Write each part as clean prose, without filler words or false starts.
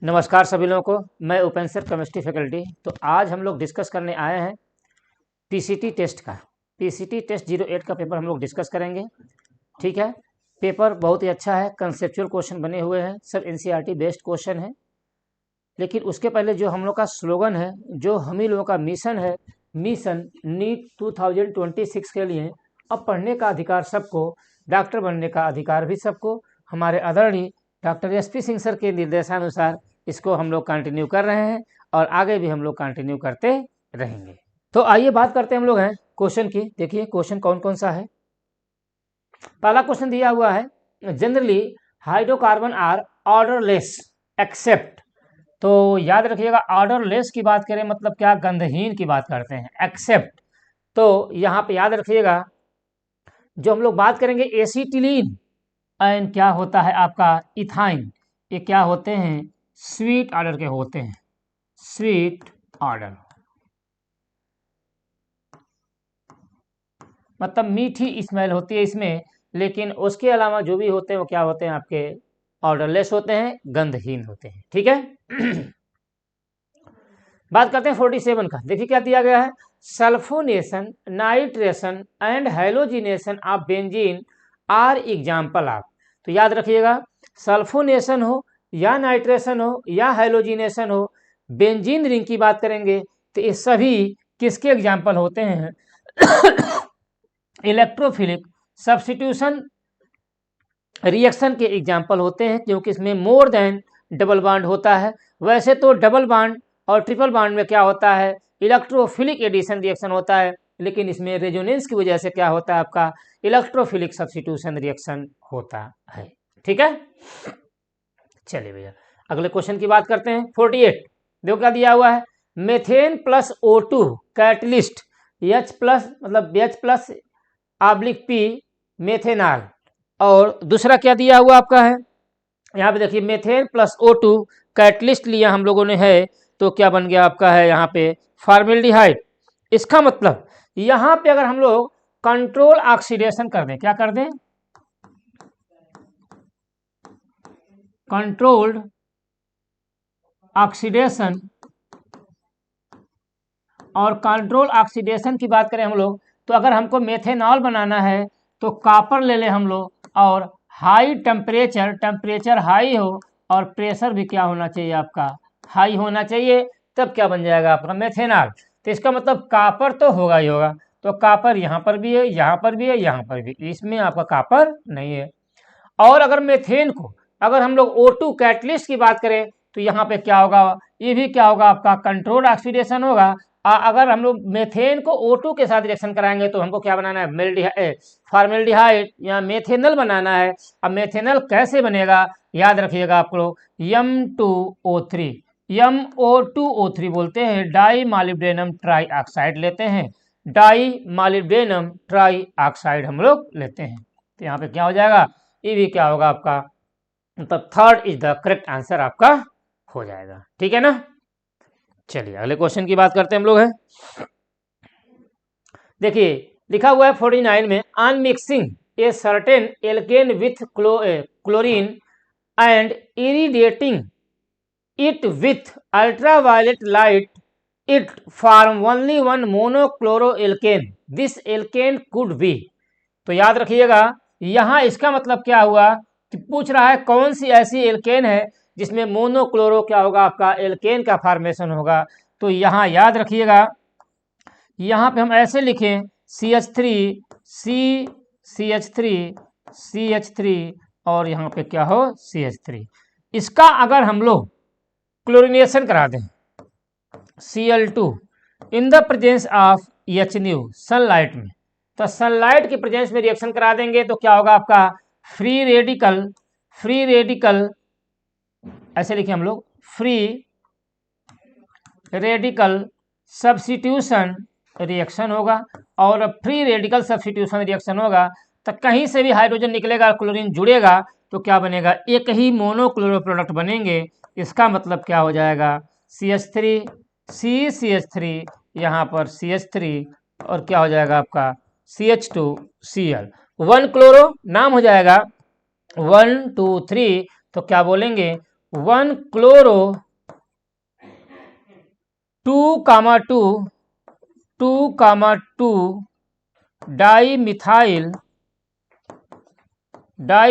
नमस्कार सभी लोगों को, मैं उपेंद्र सर, केमिस्ट्री फैकल्टी। तो आज हम लोग डिस्कस करने आए हैं पीसीटी टेस्ट का। पीसीटी टेस्ट 08 का पेपर हम लोग डिस्कस करेंगे। ठीक है, पेपर बहुत ही अच्छा है, कंसेप्चुअल क्वेश्चन बने हुए हैं, सब एनसीईआरटी बेस्ड क्वेश्चन है। लेकिन उसके पहले जो हम लोग का स्लोगन है, जो हम ही लोगों का मिशन है, मिशन नीट 2026 के लिए अब पढ़ने का अधिकार सबको, डॉक्टर बनने का अधिकार भी सबको। हमारे आदरणीय डॉक्टर एसपी सिंह सर के निर्देशानुसार इसको हम लोग कंटिन्यू कर रहे हैं और आगे भी हम लोग कंटिन्यू करते रहेंगे। तो आइए बात करते हैं हम लोग हैं क्वेश्चन की। देखिए क्वेश्चन कौन कौन सा है। पहला क्वेश्चन दिया हुआ है, generally hydrocarbon are odourless except. तो याद रखिएगा, ऑर्डरलेस की बात करें मतलब क्या, गंधहीन की बात करते हैं। एक्सेप्ट तो यहाँ पे याद रखिएगा, जो हम लोग बात करेंगे एसिटिलीन एंड क्या होता है आपका इथाइन, ये क्या होते हैं, स्वीट ऑर्डर के होते हैं, स्वीट ऑर्डर मतलब मीठी स्मेल होती है इसमें। लेकिन उसके अलावा जो भी होते हैं वो क्या होते हैं, आपके ऑर्डरलेस होते हैं, गंधहीन होते हैं। ठीक है। बात करते हैं 47 का। देखिए क्या दिया गया है, sulphonation, nitration and halogenation of benzene are example of. तो याद रखिएगा, सल्फोनेशन हो या नाइट्रेशन हो या हैलोजिनेशन हो, बेंजीन रिंग की बात करेंगे तो ये सभी किसके एग्जाम्पल होते हैं, इलेक्ट्रोफिलिक सब्स्टिट्यूशन रिएक्शन के एग्जाम्पल होते हैं, क्योंकि इसमें मोर देन डबल बॉन्ड होता है। वैसे तो डबल बॉन्ड और ट्रिपल बॉन्ड में क्या होता है, इलेक्ट्रोफिलिक एडिशन रिएक्शन होता है, लेकिन इसमें रेजोनेंस की वजह से क्या होता है, आपका इलेक्ट्रोफिलिक सब्स्टिट्यूशन रिएक्शन होता है। ठीक है, चलिए भैया अगले क्वेश्चन की बात करते हैं। 48 देखो क्या दिया हुआ है, methane plus O2 catalyst, H plus मतलब H plus oblique P methanol. और दूसरा क्या दिया हुआ आपका है, यहाँ पे देखिए मेथेन प्लस O2 कैटलिस्ट लिया हम लोगों ने है, तो क्या बन गया आपका है यहाँ पे फॉर्मेल्डिहाइड। इसका मतलब यहाँ पे अगर हम लोग कंट्रोल ऑक्सीडेशन कर दें, क्या कर दें, कंट्रोल्ड ऑक्सीडेशन, और कंट्रोल ऑक्सीडेशन की बात करें हम लोग, तो अगर हमको मेथेनॉल बनाना है तो कॉपर ले लें हम लोग, और हाई टेम्परेचर, टेम्परेचर हाई हो और प्रेशर भी क्या होना चाहिए, आपका हाई होना चाहिए, तब क्या बन जाएगा आपका मेथेनॉल। तो इसका मतलब कॉपर तो होगा ही होगा। तो कॉपर यहाँ पर भी है, यहाँ पर भी है, यहाँ पर भी, इसमें आपका कॉपर नहीं है। और अगर मेथेन को अगर हम लोग O2 कैटलिस्ट की बात करें तो यहाँ पे क्या होगा, ये भी क्या होगा, आपका कंट्रोल ऑक्सीडेशन होगा। अगर हम लोग मेथेन को O2 के साथ रिएक्शन कराएंगे तो हमको क्या बनाना है, फॉर्मेल्डिहाइड या मेथेनल बनाना है। अब मेथेनल कैसे बनेगा, याद रखिएगा आप लोग, M2O3, MO2O3 बोलते हैं, डाई मॉलिब्डेनम ट्राई ऑक्साइड लेते हैं, डाई मॉलिब्डेनम ट्राई ऑक्साइड हम लोग लेते हैं। तो यहाँ पे क्या हो जाएगा, ये भी क्या होगा आपका, मतलब third is the correct answer आपका हो जाएगा। ठीक है ना, चलिए अगले क्वेश्चन की बात करते हैं हम लोग हैं। देखिए लिखा हुआ है 49 में, on mixing a certain alkane with chlorine and irradiating it with ultraviolet light it form only one monochloro alkane, this alkane could be. तो याद रखिएगा, यहाँ इसका मतलब क्या हुआ कि पूछ रहा है कौन सी ऐसी एल्केन है जिसमें मोनोक्लोरो क्या होगा, आपका एल्केन का फॉर्मेशन होगा। तो यहाँ याद रखिएगा, यहाँ पे हम ऐसे लिखें CH3 CH3 CH3 और यहाँ पे क्या हो CH3। इसका अगर हम लोग क्लोरीनेशन करा दें Cl2 in the presence of HNu sunlight में, तो सनलाइट के प्रेजेंस में रिएक्शन करा देंगे तो क्या होगा आपका फ्री रेडिकल ऐसे लिखे हम लोग, फ्री रेडिकल सब्स्टिट्यूशन रिएक्शन होगा। और फ्री रेडिकल सब्स्टिट्यूशन रिएक्शन होगा तो कहीं से भी हाइड्रोजन निकलेगा, क्लोरीन जुड़ेगा, तो क्या बनेगा, एक ही मोनोक्लोरो प्रोडक्ट बनेंगे। इसका मतलब क्या हो जाएगा, CH3 CH3, यहाँ पर CH3 और क्या हो जाएगा आपका CH2Cl, 1 क्लोरो नाम हो जाएगा 1 2 3। तो क्या बोलेंगे, 1 क्लोरो 2,2 डाई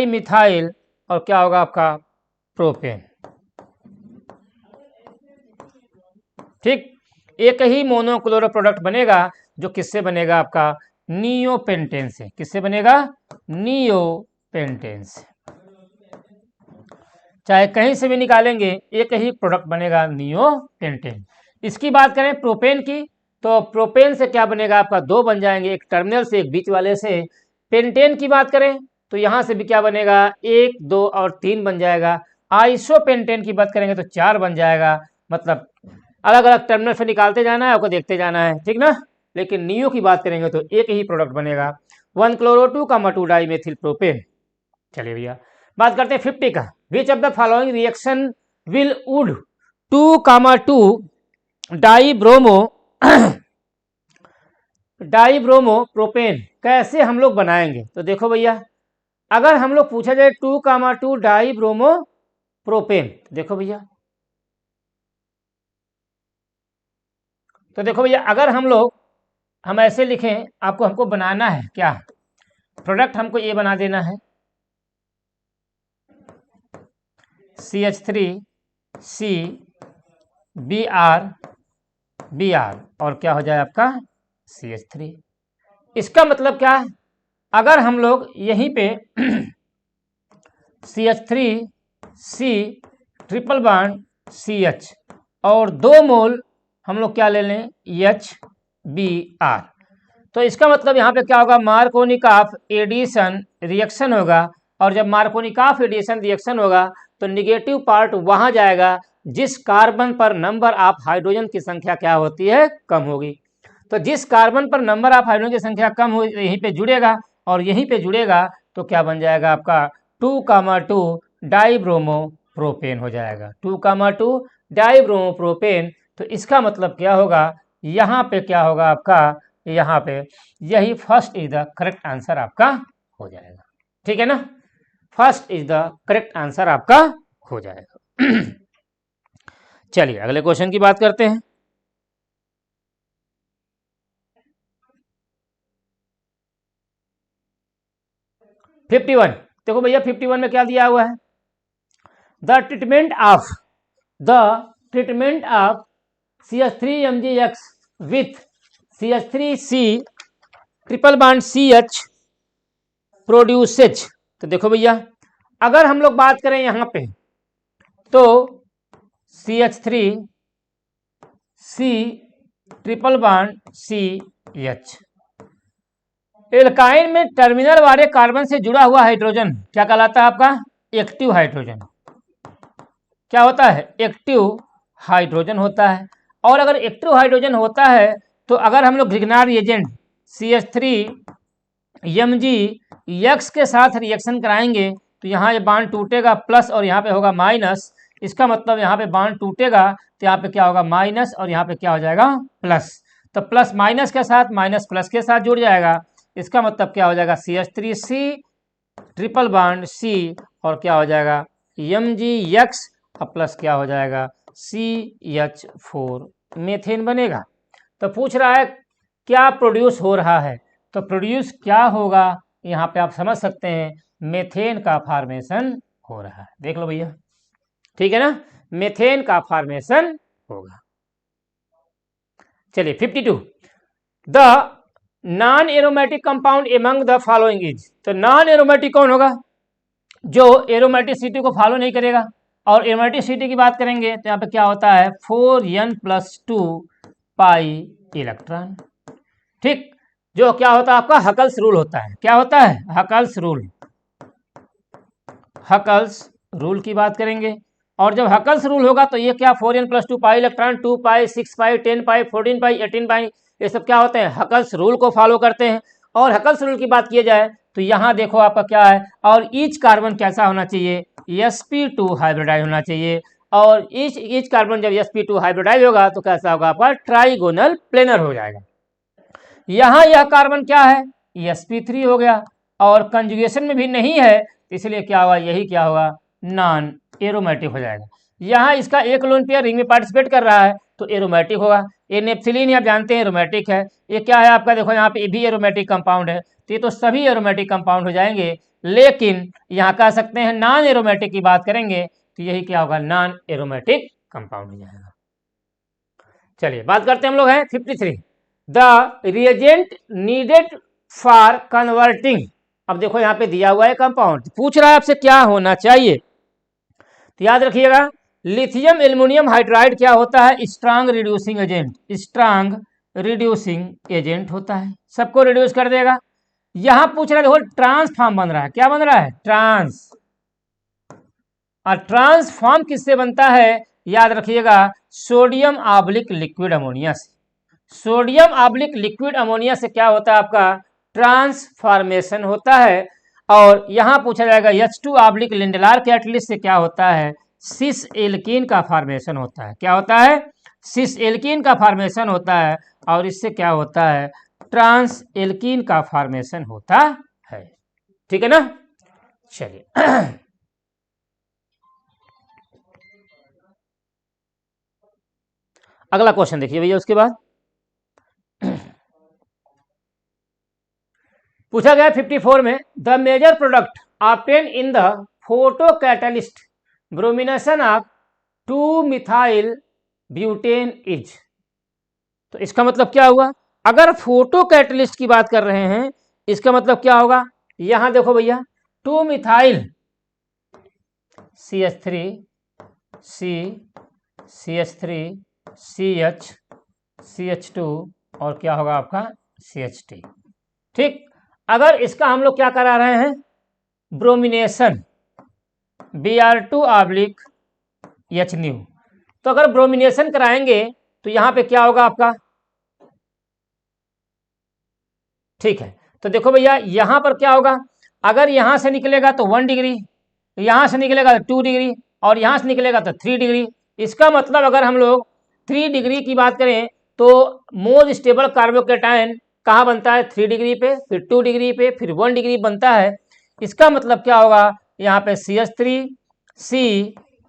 मिथाइल और क्या होगा आपका प्रोपेन। ठीक, एक ही मोनोक्लोरो प्रोडक्ट बनेगा जो किससे बनेगा आपका नियोपेंटेन से। किससे बनेगा? नियोपेंटेन से। चाहे कहीं से भी निकालेंगे एक ही प्रोडक्ट बनेगा नियोपेंटेन। इसकी बात करें प्रोपेन की, तो प्रोपेन से क्या बनेगा आपका दो बन जाएंगे, एक टर्मिनल से एक बीच वाले से। पेंटेन की बात करें तो यहां से भी क्या बनेगा 1 2 और 3 बन जाएगा। आइसोपेंटेन की बात करेंगे तो 4 बन जाएगा। मतलब अलग अलग टर्मिनल से निकालते जाना है, आपको देखते जाना है, ठीक ना। लेकिन नियो की बात करेंगे तो एक ही प्रोडक्ट बनेगा 1 क्लोरो 2,2 डाईमेथिल प्रोपेन। चलिए भैया बात करते हैं 50 का। Which of the following reaction will would 2,2 dibromo propane कैसे हम लोग बनाएंगे? तो देखो भैया, अगर हम लोग पूछा जाए 2,2 डाईब्रोमो प्रोपेन, देखो भैया, तो देखो भैया अगर हम ऐसे लिखें, हमको बनाना है क्या, प्रोडक्ट हमको ये बना देना है CH3CBr और क्या हो जाए आपका CH3। इसका मतलब क्या है, अगर हम लोग यहीं पे CH3C ट्रिपल बॉन्ड CH और 2 मोल हम लोग क्या ले लें HBr, तो इसका मतलब यहाँ पे क्या होगा मार्कोनिकॉफ एडिशन रिएक्शन होगा। और जब मार्कोनिकॉफ एडिशन रिएक्शन होगा तो निगेटिव पार्ट वहां जाएगा जिस कार्बन पर नंबर ऑफ हाइड्रोजन की संख्या क्या होती है कम होगी। तो जिस कार्बन पर नंबर ऑफ हाइड्रोजन की संख्या कम हो यहीं पे जुड़ेगा और यहीं पे जुड़ेगा तो क्या बन जाएगा आपका 2,2 डाईब्रोमो प्रोपेन हो जाएगा 2,2 डाईब्रोमो प्रोपेन। तो इसका मतलब क्या होगा, यहाँ पे क्या होगा आपका, यहाँ पे यही first is the correct answer आपका हो जाएगा। ठीक है ना, first is the correct answer आपका हो जाएगा। चलिए अगले क्वेश्चन की बात करते हैं। फिफ्टी 51, देखो भैया 51 में क्या दिया हुआ है, the treatment of CH3MgX with CH3C triple bond CH produces. तो देखो भैया अगर हम लोग बात करें यहां पे तो CH3C triple bond CH, alkyne में टर्मिनल वाले कार्बन से जुड़ा हुआ हाइड्रोजन क्या कहलाता है आपका एक्टिव हाइड्रोजन। क्या होता है एक्टिव हाइड्रोजन होता है। और अगर एक्टिव हाइड्रोजन होता है तो अगर हम लोग ग्रिग्नार्ड एजेंट CH3MgX के साथ रिएक्शन कराएंगे तो यहाँ ये बांड टूटेगा प्लस और यहाँ पे होगा माइनस। इसका मतलब यहाँ पे बांड टूटेगा तो यहाँ पे क्या होगा माइनस और यहाँ पे क्या हो जाएगा प्लस। तो प्लस माइनस के साथ माइनस प्लस के साथ जुड़ जाएगा। इसका मतलब क्या हो जाएगा CH3C ट्रिपल बॉन्ड C और क्या हो जाएगा MgX और प्लस क्या हो जाएगा CH4 मेथेन बनेगा। तो पूछ रहा है क्या प्रोड्यूस हो रहा है, तो प्रोड्यूस क्या होगा यहाँ पे आप समझ सकते हैं मेथेन का फॉर्मेशन हो रहा है। देख लो भैया, ठीक है ना, मेथेन का फॉर्मेशन होगा। चलिए 52, the non aromatic compound among the following is. तो नॉन एरोमेटिक कौन होगा, जो एरोमेटिसिटी को फॉलो नहीं करेगा। और एरोमेटिसिटी की बात करेंगे तो यहाँ पे क्या होता है 4n+2 पाई इलेक्ट्रॉन। ठीक, जो क्या होता है आपका हकल्स रूल होता है। क्या होता है हकल्स रूल की बात करेंगे। और जब हकल्स रूल होगा तो ये क्या 4n+2 पाई इलेक्ट्रॉन 2 पाई 6 पाई 10 पाई 14 पाई 18 पाई ये सब क्या होते हैं हकल्स रूल को फॉलो करते हैं। और हकल्स रूल की बात की जाए तो यहाँ देखो आपका क्या है, और ईच कार्बन कैसा होना चाहिए sp2 हाइब्रिडाइज होना चाहिए। और ईच कार्बन जब sp2 हाइब्रिडाइज होगा तो कैसा होगा आपका ट्राइगोनल प्लेनर हो जाएगा। यहाँ यह कार्बन क्या है sp3 हो गया और कंजुगेशन में भी नहीं है, इसलिए क्या होगा यही क्या होगा नॉन एरोमेटिक हो जाएगा। यहाँ इसका एक लोन पेयर रिंग में पार्टिसिपेट कर रहा है तो एरोमेटिक होगा। ये नेप्थिलीन आप जानते हैं एरोमेटिक है। ये क्या है आपका, देखो यहाँ पे भी एरोमेटिक कंपाउंड है, तो ये तो सभी एरोमेटिक कंपाउंड हो जाएंगे। लेकिन यहाँ कह सकते हैं नॉन एरोमेटिक की बात करेंगे तो यही क्या होगा, नॉन एरोमेटिक कंपाउंड हो जाएगा। चलिए बात करते हैं हम लोग हैं 53, the reagent needed for converting. अब देखो यहाँ पे दिया हुआ है कंपाउंड, पूछ रहा है आपसे क्या होना चाहिए, तो याद रखिएगा लिथियम एल्युमिनियम हाइड्राइड क्या होता है, strong reducing agent, strong reducing agent होता है, सबको रिड्यूस कर देगा। यहां पूछ रहा है देखो ट्रांसफॉर्म बन रहा है, क्या बन रहा है, ट्रांस, और ट्रांसफॉर्म किससे बनता है, याद रखिएगा सोडियम आब्लिक लिक्विड अमोनिया से। सोडियम आब्लिक लिक्विड अमोनिया से क्या होता है आपका, ट्रांसफॉर्मेशन होता है। और यहां पूछा जाएगा H2 आब्लिक लिंडलार कैटलिस्ट से क्या होता है, सिस एल्कीन का फॉर्मेशन होता है। क्या होता है, सिस एल्कीन का फॉर्मेशन होता है, और इससे क्या होता है, ट्रांस एल्कीन का फॉर्मेशन होता है। ठीक है ना। चलिए अगला क्वेश्चन देखिए भैया। उसके बाद पूछा गया 54 में, the major product obtain in the photo catalyst bromination of 2 methyl butane is. तो इसका मतलब क्या हुआ, अगर फोटो कैटलिस्ट की बात कर रहे हैं इसका मतलब क्या होगा, यहां देखो भैया 2 methyl CH3 C CH3 CH CH2 और क्या होगा आपका CH3। ठीक, अगर इसका हम लोग क्या करा रहे हैं, bromination Br2 oblique H new, तो अगर ब्रोमिनेशन कराएंगे तो यहां पे क्या होगा आपका, ठीक है। तो देखो भैया यहां पर क्या होगा, अगर यहां से निकलेगा तो 1 डिग्री, यहां से निकलेगा तो 2 डिग्री, और यहां से निकलेगा तो 3 डिग्री। इसका मतलब अगर हम लोग 3 डिग्री की बात करें तो मोस्ट स्टेबल कार्बोकेटायन कहाँ बनता है, 3 डिग्री पे, फिर 2 डिग्री पे, फिर 1 डिग्री बनता है। इसका मतलब क्या होगा, यहाँ पे CH3 C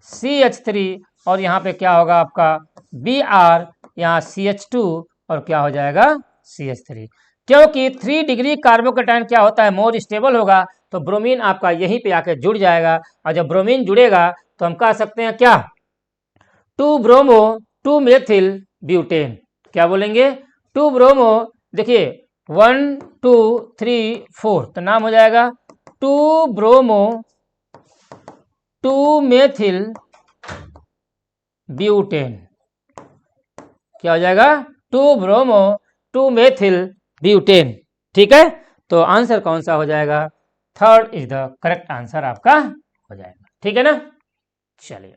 CH3 और यहाँ पे क्या होगा आपका Br, यहाँ CH2 और क्या हो जाएगा CH3, क्योंकि 3 डिग्री कार्बोकेटायन क्या होता है, मोर स्टेबल होगा, तो ब्रोमीन आपका यहीं पे आके जुड़ जाएगा। और जब ब्रोमीन जुड़ेगा तो हम कह सकते हैं क्या, 2 ब्रोमो 2 मेथिल ब्यूटेन, क्या बोलेंगे 2 ब्रोमो, देखिए 1 2 3 4, तो नाम हो जाएगा 2 ब्रोमो 2 मेथिल ब्यूटेन, क्या हो जाएगा 2 ब्रोमो 2 मेथिल ब्यूटेन। ठीक है, तो आंसर कौन सा हो जाएगा, third is the correct answer आपका हो जाएगा। ठीक है ना। चलिए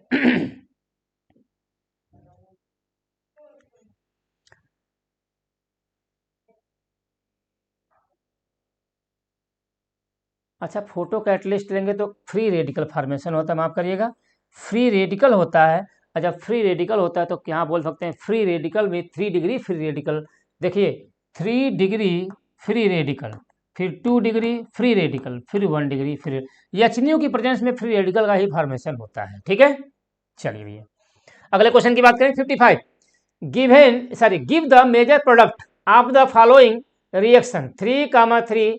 अच्छा, फोटो कैटलिस्ट लेंगे तो फ्री रेडिकल फॉर्मेशन होता है, माफ करिएगा फ्री रेडिकल होता है। और जब फ्री रेडिकल होता है तो क्या बोल सकते हैं, फ्री रेडिकल में 3 डिग्री फ्री रेडिकल, देखिए 3 डिग्री फ्री रेडिकल, फिर 2 डिग्री फ्री रेडिकल, फिर 1 डिग्री फ्री, एचन्यू की प्रेजेंस में फ्री रेडिकल का ही फॉर्मेशन होता है। ठीक है, चलिए भैया अगले क्वेश्चन की बात करें 55, give the major product of the following reaction 3,3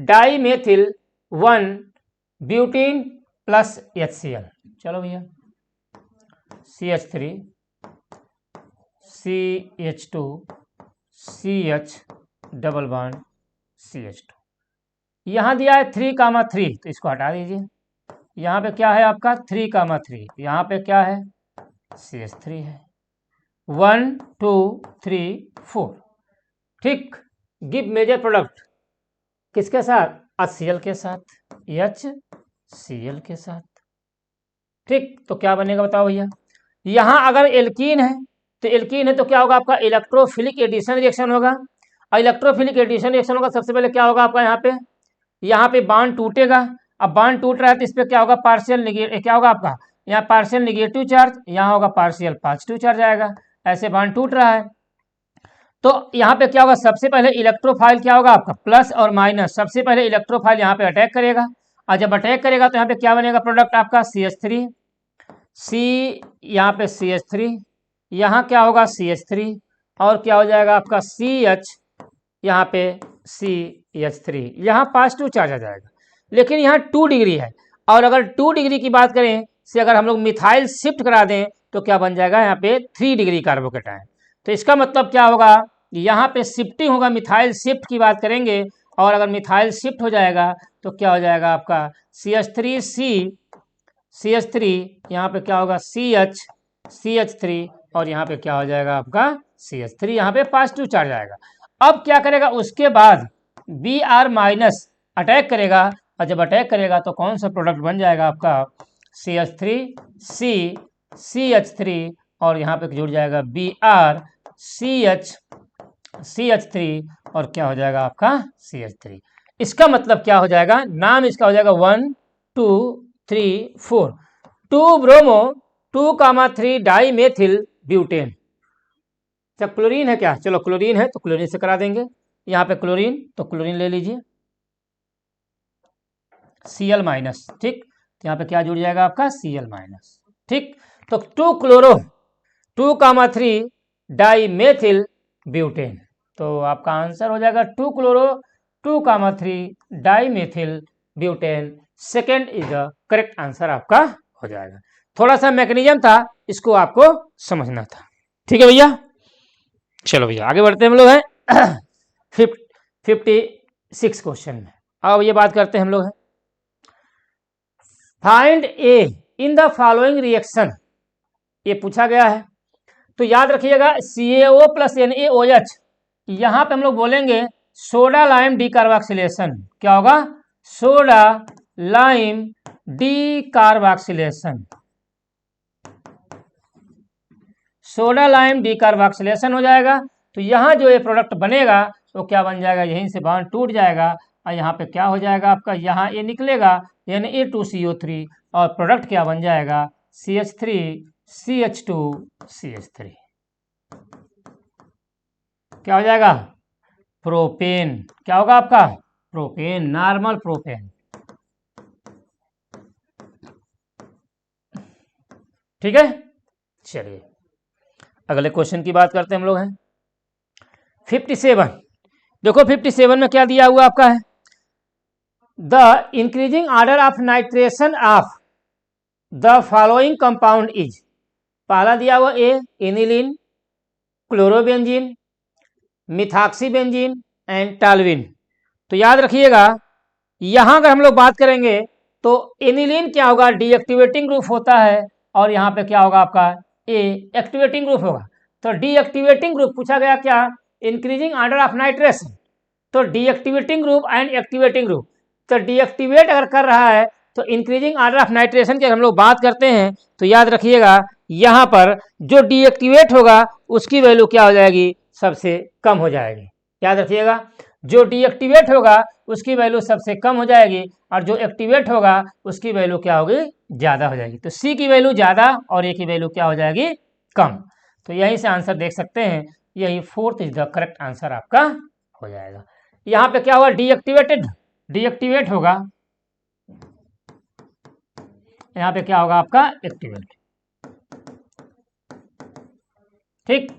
di methyl 1 butene plus HCl। चलो भैया CH3 CH2 CH double bond CH2, यहां दिया है 3,3, तो इसको हटा दीजिए। यहां पे क्या है आपका 3,3, यहां पे क्या है CH3 है, 1 2 3 4। ठीक, गिव मेजर प्रोडक्ट किसके साथ, HCl के साथ, HCl के साथ। ठीक, तो क्या बनेगा बताओ भैया, यहां अगर एल्कीन है तो एल्कीन है तो क्या होगा आपका इलेक्ट्रोफिलिक एडिशन रिएक्शन होगा, और इलेक्ट्रोफिलिक एडिशन रिएक्शन होगा सबसे पहले क्या होगा आपका यहाँ पे बांड टूटेगा। अब बांड टूट रहा है तो इस पर क्या होगा, पार्शियल निगेटिव, क्या होगा आपका यहाँ पार्शियल निगेटिव चार्ज, यहाँ होगा पार्शियल पॉजिटिव चार्ज आएगा, ऐसे बांड टूट रहा है। तो यहाँ पे क्या होगा, सबसे पहले इलेक्ट्रोफाइल क्या होगा आपका प्लस और माइनस, सबसे पहले इलेक्ट्रोफाइल यहाँ पे अटैक करेगा, और जब अटैक करेगा तो यहाँ पे क्या बनेगा प्रोडक्ट आपका CH3 सी, यहाँ पे CH3, यहाँ क्या होगा CH3, और क्या हो जाएगा आपका CH, यहाँ पे CH3, यहाँ +2 चार्ज आ जाएगा। लेकिन यहाँ 2 डिग्री है, और अगर 2 डिग्री की बात करें से अगर हम लोग मिथाइल शिफ्ट करा दें तो क्या बन जाएगा यहाँ पे 3 डिग्री कार्बोकेटायन। तो इसका मतलब क्या होगा, यहाँ पे शिफ्टिंग होगा, मिथाइल शिफ्ट की बात करेंगे, और अगर मिथाइल शिफ्ट हो जाएगा तो क्या हो जाएगा आपका CH3 यहाँ पे क्या होगा CH3, और यहाँ पे क्या हो जाएगा आपका CH3, यहाँ पे +2 चार्ज आएगा। अब क्या करेगा, उसके बाद Br- अटैक करेगा, और जब अटैक करेगा तो कौन सा प्रोडक्ट बन जाएगा आपका CH3 और यहाँ पे जुड़ जाएगा BrCH3 और क्या हो जाएगा आपका CH3। इसका मतलब क्या हो जाएगा, नाम इसका हो जाएगा 1 2 3 4 2 ब्रोमो 2,3 डाई मेथिल ब्यूटेन। अच्छा क्लोरीन है क्या, चलो क्लोरीन है तो क्लोरीन से करा देंगे। यहाँ पे क्लोरीन तो क्लोरीन ले लीजिए Cl-, ठीक, तो यहाँ पे क्या जुड़ जाएगा आपका Cl-, ठीक। तो 2 क्लोरो 2,3 डाई मेथिल ब्यूटेन, तो आपका आंसर हो जाएगा 2 chloro 2,3 di methyl butane. Second is the correct answer आपका हो जाएगा। थोड़ा सा मैकेनिज्म था, इसको आपको समझना था, ठीक है भैया। चलो भैया आगे बढ़ते हैं हम लोग हैं 56 क्वेश्चन में। अब ये बात करते हैं हम लोग हैं, find A in the following reaction, ये पूछा गया है। तो याद रखिएगा CaO + NaOH, यहाँ पे हम लोग बोलेंगे सोडा लाइम डीकार्बोक्सिलेशन। क्या होगा, soda lime decarboxylation, soda lime decarboxylation हो जाएगा। तो यहाँ जो ये प्रोडक्ट बनेगा तो क्या बन जाएगा, यहीं से बॉन्ड टूट जाएगा, और यहाँ पे क्या हो जाएगा आपका, यहाँ ये निकलेगा Na2CO3, और प्रोडक्ट क्या बन जाएगा CH3CH2CH3, क्या हो जाएगा प्रोपेन। क्या होगा आपका प्रोपेन, नॉर्मल प्रोपेन, ठीक है। चलिए अगले क्वेश्चन की बात करते हैं हम लोग हैं 57। देखो 57 में क्या दिया हुआ आपका है, the increasing order of nitration of the following compound is, पहला दिया हुआ ए एनिलीन, क्लोरोबेंजीन, मिथॉक्सीबेंजीन एंड टालविन। तो याद रखिएगा यहां अगर हम लोग बात करेंगे तो एनिलीन क्या होगा, डीएक्टिवेटिंग ग्रुप होता है, और यहाँ पे क्या होगा आपका ए एक्टिवेटिंग ग्रुप होगा। तो डीएक्टिवेटिंग ग्रुप पूछा गया क्या, इंक्रीजिंग ऑर्डर ऑफ नाइट्रेशन, तो deactivating group and activating group, तो डीएक्टिवेट अगर कर रहा है तो इंक्रीजिंग ऑर्डर ऑफ नाइट्रेशन की हम लोग बात करते हैं तो याद रखिएगा यहाँ पर जो डीएक्टिवेट होगा उसकी वैल्यू क्या हो जाएगी, सबसे कम हो जाएगी। याद रखिएगा जो डीएक्टिवेट होगा उसकी वैल्यू सबसे कम हो जाएगी, और जो एक्टिवेट होगा उसकी वैल्यू क्या होगी, ज़्यादा हो जाएगी। तो सी की वैल्यू ज़्यादा और ए की वैल्यू क्या हो जाएगी, कम। तो यहीं से आंसर देख सकते हैं, यही 4th is the correct answer आपका हो जाएगा। यहाँ पे क्या हुआ, डीएक्टिवेट होगा, यहाँ पे क्या होगा आपका एक्टिवेट, ठीक।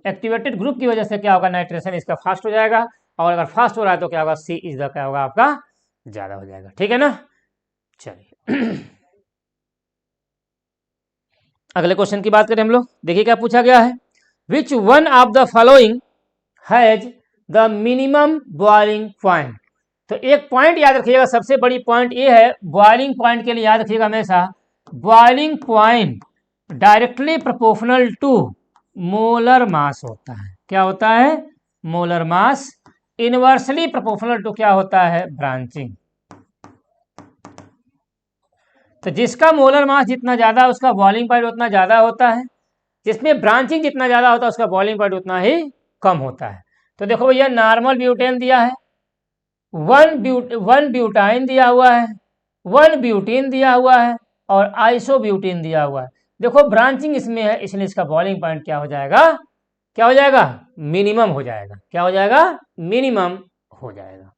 एक्टिवेटेड ग्रुप की वजह से क्या होगा, नाइट्रेशन इसका फास्ट हो जाएगा, और अगर फास्ट हो रहा है तो क्या होगा, सी इज द क्या होगा आपका ज्यादा हो जाएगा, ठीक है ना। चलिए अगले क्वेश्चन की बात करें हम लोग, देखिए क्या पूछा गया है, which one of the following has the minimum boiling point. तो एक पॉइंट याद रखिएगा, सबसे बड़ी पॉइंट ये है, बॉइलिंग पॉइंट के लिए याद रखिएगा हमेशा, boiling point directly proportional to molar mass होता है। क्या होता है, molar mass. Inversely proportional to क्या होता है, ब्रांचिंग। तो जिसका मोलर मास जितना ज्यादा उसका बॉइलिंग पॉइंट उतना ज्यादा होता है, जिसमें ब्रांचिंग जितना ज्यादा होता है उसका बॉइलिंग पॉइंट उतना ही कम होता है। तो देखो भैया नॉर्मल ब्यूटेन दिया है, वन ब्यूटाइन दिया हुआ है, 1 ब्यूटीन दिया हुआ है, और आइसोब्यूटीन दिया हुआ है। देखो ब्रांचिंग इसमें है, इसलिए इसका बॉइलिंग पॉइंट क्या हो जाएगा, क्या हो जाएगा, मिनिमम हो जाएगा। क्या हो जाएगा, मिनिमम हो जाएगा,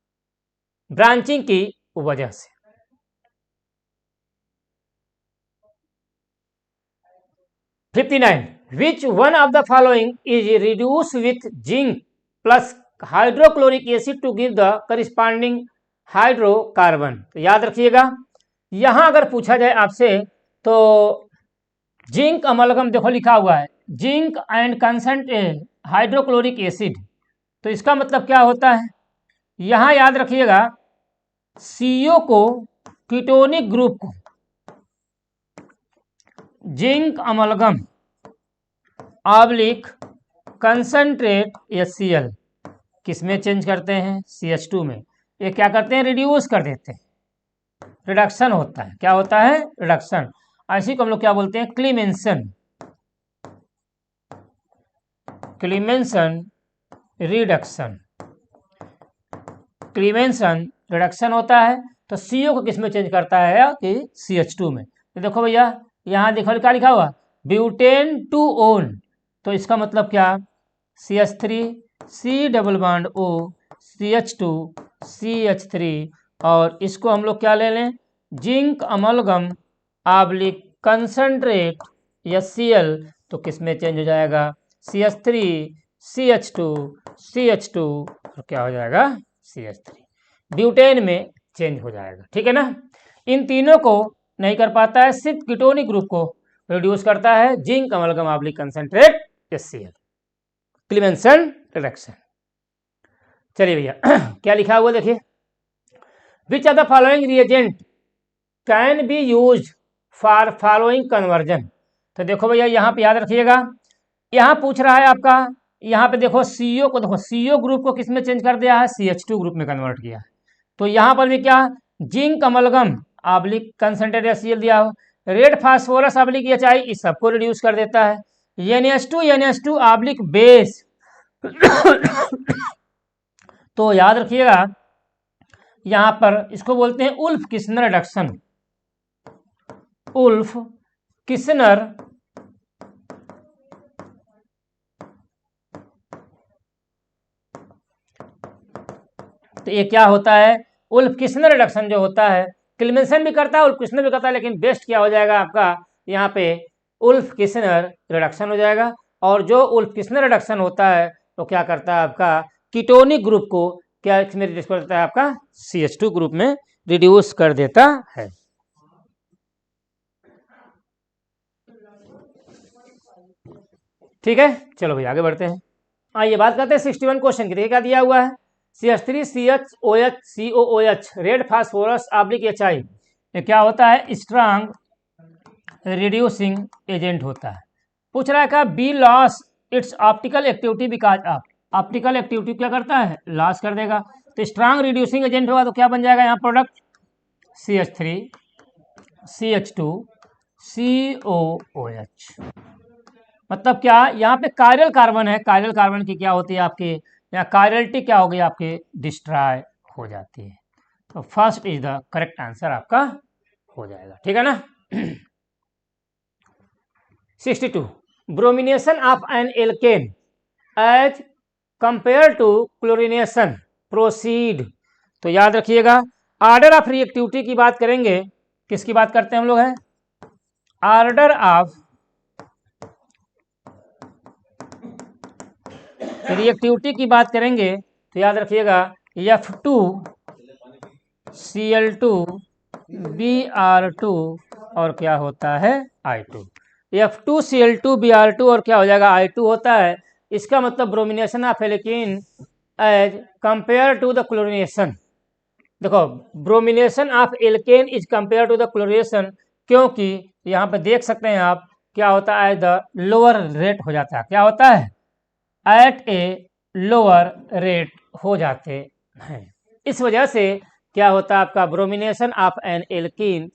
ब्रांचिंग की वजह से। 59. Which one of the following is reduced with zinc plus hydrochloric acid to give the corresponding hydrocarbon? तो याद रखिएगा, यहां अगर पूछा जाए आपसे तो जिंक अमलगम देखो लिखा हुआ है, zinc and concentrate hydrochloric acid, तो इसका मतलब क्या होता है? यहां याद रखिएगा CO को कीटोनिक ग्रुप को zinc amalgam oblique concentrate HCl किस में चेंज करते हैं? CH2 में। ये क्या करते हैं? रिड्यूस कर देते हैं, रिडक्शन होता है। क्या होता है? रिडक्शन। ऐसी को हम लोग क्या बोलते हैं? क्लीमेंसन, क्लीमेंसन रिडक्शन, क्लीमेंसन रिडक्शन होता है। तो CO को किस में चेंज करता है? कि CH2 में। तो देखो भैया यहाँ देखो क्या लिखा हुआ, ब्यूटेन टू ओन, तो इसका मतलब क्या? CH3 C double bond O CH2 CH3, और इसको हम लोग क्या ले लें? Zinc amalgam oblique concentrate HCl, तो किस में चेंज हो जाएगा? CH3 CH2 CH2, और क्या हो जाएगा? CH3, ब्यूटेन में चेंज हो जाएगा। ठीक है ना? इन तीनों को नहीं कर पाता है, सिर्फ कीटोनिक ग्रुप को रिड्यूस करता है zinc amalgam oblique concentrate HCl, Clemmensen reduction. चलिए भैया क्या लिखा हुआ देखिए, which are the following reagent can be use for following conversion? तो देखो भैया यहाँ पे याद रखिएगा, यहाँ पूछ रहा है आपका, यहाँ पे देखो CO को, देखो CO ग्रुप को किस में चेंज कर दिया है? CH2 ग्रुप में कन्वर्ट किया है। तो यहाँ पर भी क्या? Zinc amalgam oblique concentrate HCl दिया हो, रेड फास्फोरस ऑब्लिक HI, इस सबको रिड्यूस कर देता है। NH2 ऑब्लिक बेस तो याद रखिएगा यहां पर इसको बोलते हैं Wolff Kishner reduction, Wolff Kishner तो ये क्या होता है? उल्फ किस्नर रिडक्शन जो होता है, क्लीमेंसन भी करता है, उल्फ किस्नर भी करता है, लेकिन बेस्ट क्या हो जाएगा आपका यहाँ पे? उल्फ किस्नर रिडक्शन हो जाएगा। और जो उल्फ किस्नर रिडक्शन होता है तो क्या करता है आपका? कीटोनिक ग्रुप को क्या इसमें रिड्यूस कर देता है? आपका CH2 ग्रुप में रिड्यूस कर देता है। ठीक है, चलो भाई आगे बढ़ते हैं। आइए बात करते हैं 61 क्वेश्चन की। देखिए क्या दिया हुआ है, CH3 CHOH COOH red phosphorus oblique HI, ये क्या होता है? स्ट्रांग रिड्यूसिंग एजेंट होता है। पूछ रहा है क्या? Be lose its optical activity because of, optical activity क्या करता है? लॉस कर देगा। तो स्ट्रांग रिड्यूसिंग एजेंट होगा तो क्या बन जाएगा यहाँ प्रोडक्ट? CH3 CH2 COOH। मतलब क्या? यहाँ पे कायरल कार्बन है, कायरल कार्बन की क्या होती है आपकी? यहाँ कायरलिटी क्या होगी आपके? डिस्ट्रॉय हो जाती है। तो first is the correct answer आपका हो जाएगा। ठीक है ना? 62 bromination of an alkane as compare to chlorination proceed. तो याद रखिएगा ऑर्डर ऑफ रिएक्टिविटी की बात करेंगे, किसकी बात करते हैं हम लोग? है ऑर्डर ऑफ रिएक्टिविटी की बात करेंगे तो याद रखिएगा F2Cl2 Br2 और क्या होता है? I2। F2Cl2 Br2 और क्या हो जाएगा? I2 होता है। इसका मतलब bromination of alkane as compare to the chlorination. देखो bromination of alkane is compare to the chlorination, क्योंकि यहाँ पे देख सकते हैं आप क्या होता है? द लोअर रेट हो जाता है। क्या होता है? एट ए लोअर रेट हो जाते हैं। इस वजह से क्या होता है आपका? Bromination of an alkene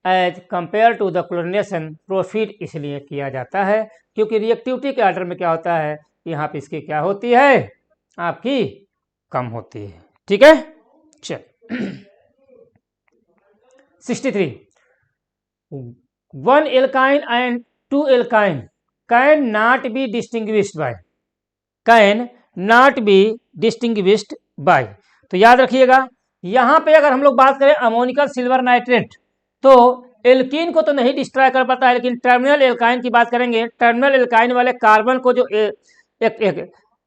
as compare to the chlorination proceed इसलिए किया जाता है क्योंकि रिएक्टिविटी के ऑर्डर में क्या होता है? यहाँ पे इसकी क्या होती है? आपकी कम होती है। ठीक है, चल 63 one alkyne and two alkyne can not be distinguished by, can not be distinguished by. तो याद रखिएगा यहाँ पे अगर हम लोग बात करें अमोनिकल सिल्वर नाइट्रेट तो एल्कीन को तो नहीं डिस्ट्रॉय कर पाता है, लेकिन टर्मिनल एल्काइन की बात करेंगे। टर्मिनल एल्काइन वाले कार्बन को जो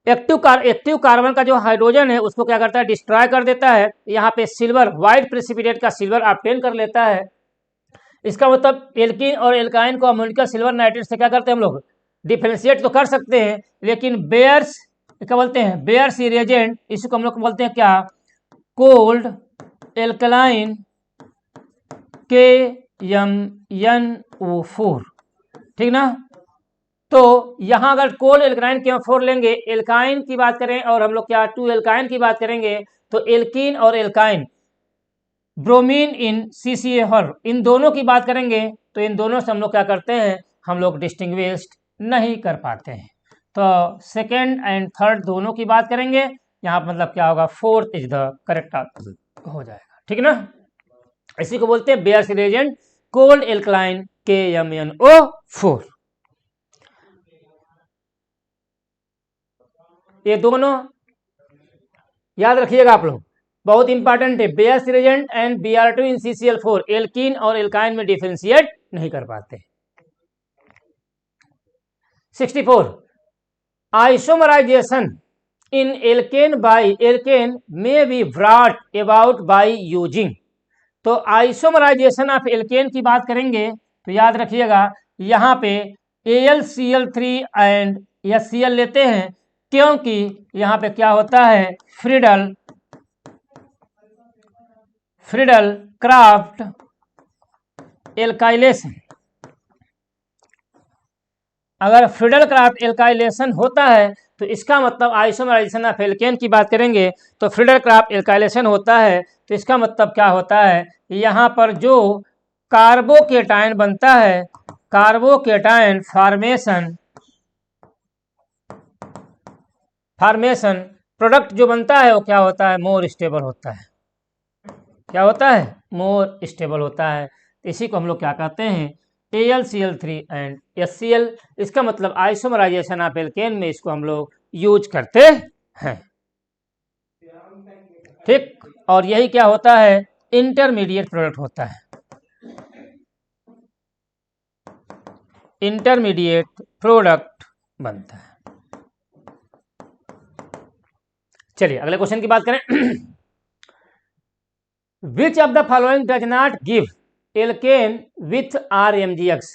एक्टिव कार्बन का जो हाइड्रोजन है उसको क्या करता है, डिस्ट्रॉय कर देता है। यहाँ पे सिल्वर, व्हाइट प्रेसिपिटेट का सिल्वर ऑब्टेन कर लेता है। इसका मतलब एल्कीन और एल्काइन को अमोनियम सिल्वर नाइट्रेट से क्या करते हैं हम लोग, डिफ्रेंशिएट तो कर सकते हैं, लेकिन बेयर्स क्या बोलते हैं, बेयर्स रिएजेंट, इसको हम लोग बोलते हैं क्या, कोल्ड एल्कलाइन KMnO4, ठीक ना। तो यहाँ अगर कोल्ड एल्कलाइन KM4 लेंगे, एल्काइन की बात करें और हम लोग क्या 2 एल्काइन की बात करेंगे, तो एल्कीन और एल्काइन, ब्रोमीन इन CCA4, इन दोनों की बात करेंगे तो इन दोनों से हम लोग क्या करते हैं, हम लोग डिस्टिंग्विश नहीं कर पाते हैं। तो सेकेंड एंड थर्ड दोनों की बात करेंगे, यहाँ मतलब क्या होगा, फोर्थ इज द करेक्ट हो जाएगा, ठीक ना। इसी को बोलते हैं bears reagent cold alkaline KMnO4। ये दोनों याद रखिएगा आप लोग, बहुत इंपॉर्टेंट है। Baeyer's reagent and Br2 in CCl4, alkene और एल्काइन में डिफरेंशिएट नहीं कर पाते। 64 isomerization in alkane by alkane में be brought about by using. तो आइसोमराइजेशन ऑफ एल्केन की बात करेंगे तो याद रखिएगा, यहाँ पे AlCl3 एंड HCl लेते हैं, क्योंकि यहाँ पे क्या होता है, फ्रीडल क्राफ्ट एल्काइलेशन। अगर फ्रीडल क्राफ्ट एल्काइलेशन होता है तो इसका मतलब आइसोमराइजेशन ऑफ एल्केन की बात करेंगे तो फ्रीडल क्राफ्ट एल्काइलेशन होता है, तो इसका मतलब क्या होता है, यहाँ पर जो कार्बोकेटायन बनता है, कार्बोकेटायन फॉर्मेशन प्रोडक्ट जो बनता है वो क्या होता है, मोर स्टेबल होता है। क्या होता है, मोर स्टेबल होता है। इसी को हम लोग क्या कहते हैं, AlCl3 एंड HCl। इसका मतलब आइसोमराइजेशन ऑफ एल्केन में इसको हम लोग यूज करते हैं, ठीक। और यही क्या होता है, इंटरमीडिएट प्रोडक्ट होता है, इंटरमीडिएट प्रोडक्ट बनता है। चलिए अगले क्वेश्चन की बात करें। Which of the following does not give alkane with RMgX।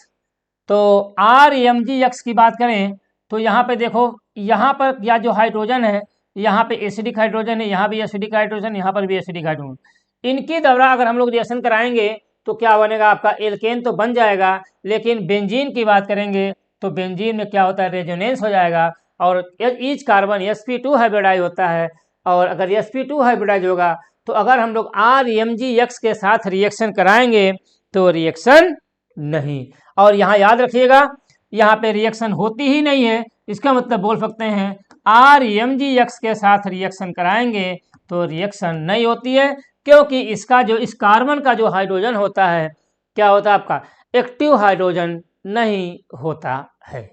तो RMgX की बात करें तो यहाँ पे देखो, यहाँ पर या जो हाइड्रोजन है, यहाँ पे एसिडिक हाइड्रोजन है, यहाँ भी एसिडिक हाइड्रोजन, यहाँ पर भी एसिडिक हाइड्रोजन, इनके द्वारा अगर हम लोग रिएक्शन कराएंगे तो क्या बनेगा आपका, एल्केन तो बन जाएगा, लेकिन बेंजीन की बात करेंगे तो बेंजीन में क्या होता है, रेजोनेंस हो जाएगा और ईच कार्बन sp2 हाइब्रिडाइज होता है। और अगर sp2 हाइब्रिडाइज होगा तो अगर हम लोग RMgX के साथ रिएक्शन कराएंगे तो रिएक्शन नहीं। और यहाँ याद रखिएगा, यहाँ पे रिएक्शन होती ही नहीं है, इसका मतलब बोल सकते हैं RMgX के साथ रिएक्शन कराएंगे तो रिएक्शन नहीं होती है, क्योंकि इसका जो इस कार्बन का जो हाइड्रोजन होता है क्या होता है आपका, एक्टिव हाइड्रोजन नहीं होता है,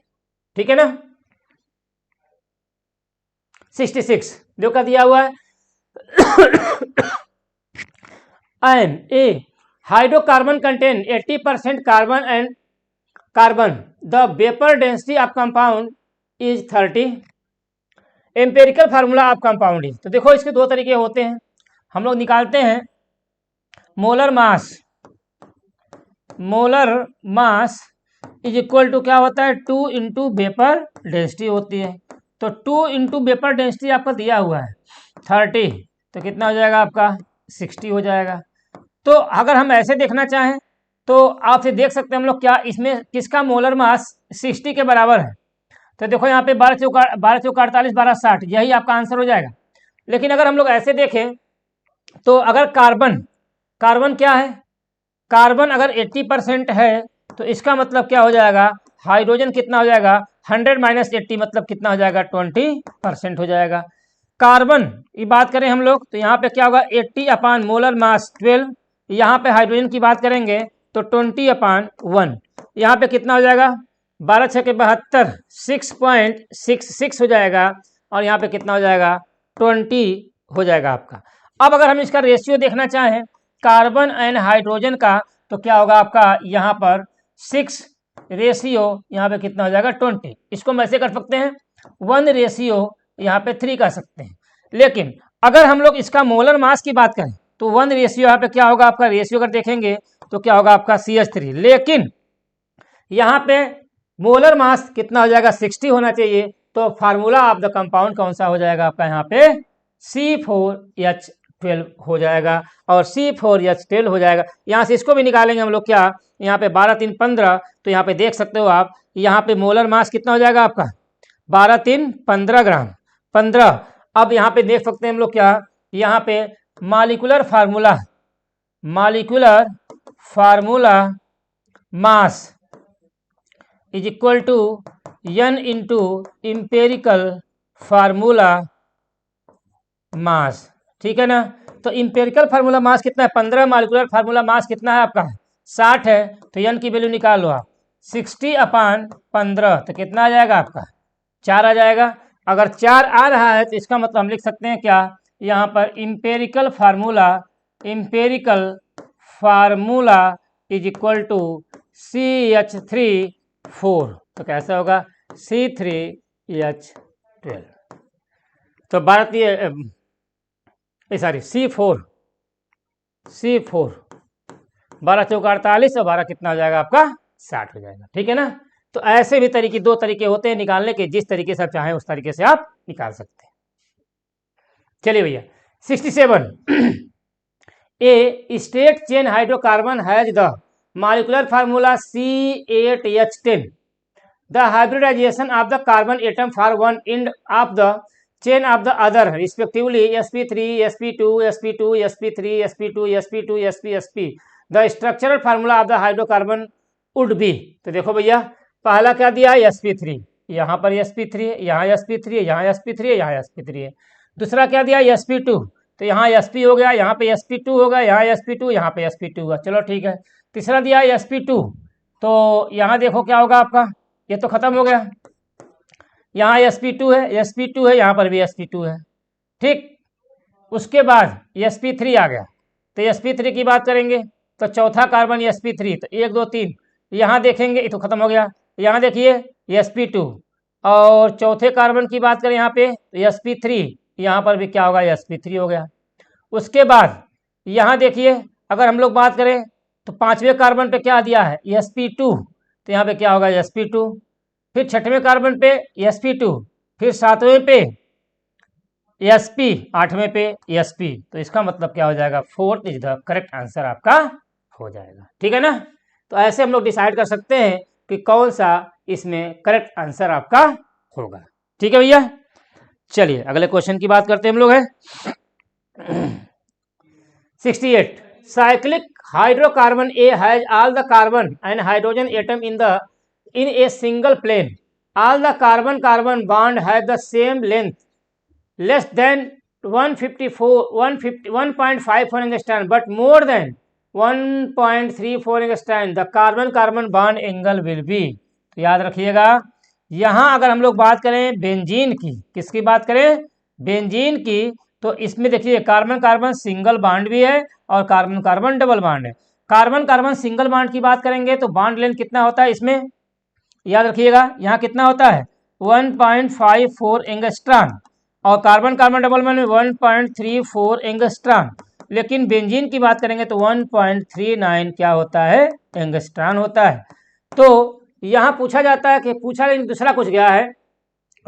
ठीक है ना। 66 जो का दिया हुआ है, an a hydrocarbon contain 80% carbon and carbon, the vapour density of compound is 30, empirical formula of compound is. तो देखो इसके दो तरीके होते हैं, हम लोग निकालते हैं molar mass is equal to क्या होता है, 2 इंटू वेपर डेंसिटी होती है। तो 2 इंटू वेपर डेंसिटी आपका दिया हुआ है 30, तो कितना हो जाएगा आपका 60 हो जाएगा। तो अगर हम ऐसे देखना चाहें तो आपसे देख सकते हैं हम लोग क्या इसमें किसका मोलर मास 60 के बराबर है। तो देखो यहाँ पे 12 चौका 48 12 60, यही आपका आंसर हो जाएगा। लेकिन अगर हम लोग ऐसे देखें तो अगर कार्बन क्या है, कार्बन अगर 80% है तो इसका मतलब क्या हो जाएगा, हाइड्रोजन कितना हो जाएगा, 100 माइनस 80 मतलब कितना हो जाएगा, 20% हो जाएगा। कार्बन की बात करें हम लोग तो यहाँ पे क्या होगा, 80 अपान मोलर मास 12, यहाँ पे हाइड्रोजन की बात करेंगे तो 20/1, यहाँ पे कितना हो जाएगा, 12 × 72 6.66 हो जाएगा, और यहाँ पे कितना हो जाएगा 20 हो जाएगा आपका। अब अगर हम इसका रेशियो देखना चाहें कार्बन एंड हाइड्रोजन का तो क्या होगा आपका यहाँ पर 6 रेशियो यहाँ पे कितना हो जाएगा 20। इसको हम ऐसे कर सकते हैं 1 रेशियो यहाँ पे 3 कर सकते हैं। लेकिन अगर हम लोग इसका मोलर मास की बात करें तो 1 रेशियो यहाँ पे क्या होगा आपका रेशियो अगर देखेंगे तो क्या होगा आपका CH3। लेकिन यहाँ पे मोलर मास कितना हो जाएगा 60 होना चाहिए। तो फार्मूला ऑफ द कंपाउंड कौन सा हो जाएगा आपका यहाँ पे C4H12 हो जाएगा और C4H12 हो जाएगा। यहाँ से इसको भी निकालेंगे हम लोग क्या, यहाँ पे 12 3 15, तो यहाँ पे देख सकते हो आप यहाँ पे मोलर मास कितना हो जाएगा आपका 12 3 15 ग्राम 15। अब यहाँ पे देख सकते हैं हम लोग क्या, यहाँ पे molecular formula mass is equal to n into empirical formula mass. ठीक है ना। तो इम्पेरिकल फार्मूला मास कितना है 15, मॉलिक्यूलर फार्मूला मास कितना है आपका 60 है। तो n की वैल्यू निकाल लो आप 60/15, तो कितना आ जाएगा आपका 4 आ जाएगा। अगर 4 आ रहा है तो इसका मतलब हम लिख सकते हैं क्या, यहाँ पर empirical formula is equal to CH3 4। तो कैसा होगा C3H12। तो भारतीय C4 12 चौका 48 और 12 कितना हो जाएगा आपका 60 हो जाएगा। ठीक है ना। तो ऐसे भी तरीके, 2 तरीके होते हैं निकालने के, जिस तरीके से आप चाहें उस तरीके से आप निकाल सकते हैं। चलिए भैया 67 a straight chain hydrocarbon has the molecular formula C8H10। The hybridization of the carbon atom for one end of the chain of the other respectively sp3 sp2 sp2 sp3 sp2 sp2 sp the structural formula of the hydrocarbon would be. तो देखो भैया पहला क्या दिया है sp3, यहाँ पर sp3 है, यहाँ sp3 है, यहाँ sp3 है, यहाँ sp3 है। दूसरा क्या दिया sp2, तो यहाँ sp हो गया, यहाँ पे sp2 होगा, यहाँ sp2, यहाँ पे sp2 होगा। चलो ठीक है। तीसरा दिया sp2, तो यहाँ देखो क्या होगा आपका, ये तो खत्म हो गया, यहाँ sp2 है, यहाँ पर भी sp2 है। ठीक। उसके बाद sp3 आ गया, तो sp3 की बात करेंगे तो चौथा कार्बन sp3, तो 1 2 3, यहाँ देखेंगे ये तो खत्म हो गया। यहाँ देखिए sp2, और चौथे कार्बन की बात करें यहाँ पे sp3, यहाँ पर भी क्या होगा sp3 हो गया। उसके बाद यहाँ देखिए अगर हम लोग बात करें तो 5वें कार्बन पे क्या दिया है sp2, तो यहाँ पे क्या होगा sp2, फिर 6वें कार्बन पे sp2, फिर 7वें पे sp, 8वें पे sp। तो इसका मतलब क्या हो जाएगा 4th is the correct answer आपका हो जाएगा। ठीक है ना। तो ऐसे हम लोग डिसाइड कर सकते हैं कि कौन सा इसमें करेक्ट आंसर आपका होगा। ठीक है भैया। चलिए अगले क्वेश्चन की बात करते हैं हम लोग है 68 cyclic hydrocarbon A has all the carbon and hydrogen atom in a single plane. All the carbon bond have the same length less than 1.54 angstrom but more than 1.34 angstrom. The carbon bond angle will be। तो याद रखिएगा यहाँ अगर हम लोग बात करें benzene की, किसकी बात करें बेंजीन की, तो इसमें देखिए कार्बन सिंगल बॉन्ड भी है और कार्बन डबल बॉन्ड है। कार्बन सिंगल बॉन्ड की बात करेंगे तो बॉन्ड लेंथ कितना होता है इसमें, याद रखिएगा यहाँ कितना होता है 1.54 एंगस्ट्रॉम और कार्बन डबल बॉन्ड में 1.34 एंगस्ट्रॉम। लेकिन बेंजीन की बात करेंगे तो 1.39 क्या होता है एंगस्ट्रॉम होता है। तो यहाँ पूछा जाता है कि लेकिन दूसरा कुछ गया है,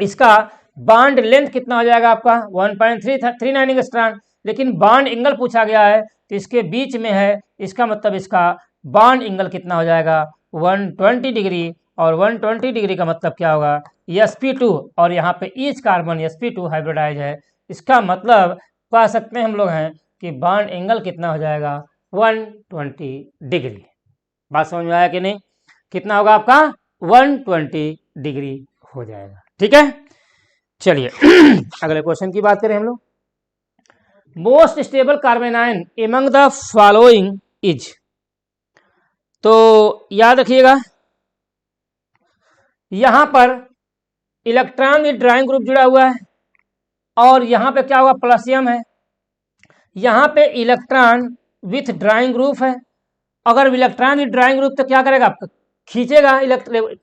इसका बॉन्ड लेंथ कितना हो जाएगा आपका 1.39 एंगस्ट्रॉम, लेकिन बॉन्ड एंगल पूछा गया है तो इसके बीच में है, इसका मतलब इसका बॉन्ड एंगल कितना हो जाएगा 120 डिग्री। और 120 डिग्री का मतलब क्या होगा sp2, और यहाँ पे ईच कार्बन sp2 हाइब्रिडाइज है। इसका मतलब कह सकते हैं हम लोग हैं कि बॉन्ड एंगल कितना हो जाएगा 120 डिग्री। बात समझ में आया कि नहीं, कितना होगा आपका 120 डिग्री हो जाएगा। ठीक है। चलिए अगले क्वेश्चन की बात करें हम लोग। Most stable कार्बेनाइन among the following is. तो याद रखिएगा यहाँ पर इलेक्ट्रॉन विद ड्राइंग ग्रुप जुड़ा हुआ है और यहाँ पे क्या हुआ प्लसियम है, यहाँ पे इलेक्ट्रॉन विथ ड्राइंग ग्रुप है अगर इलेक्ट्रॉन विद ड्राइंग ग्रुप तो क्या करेगा, खींचेगा,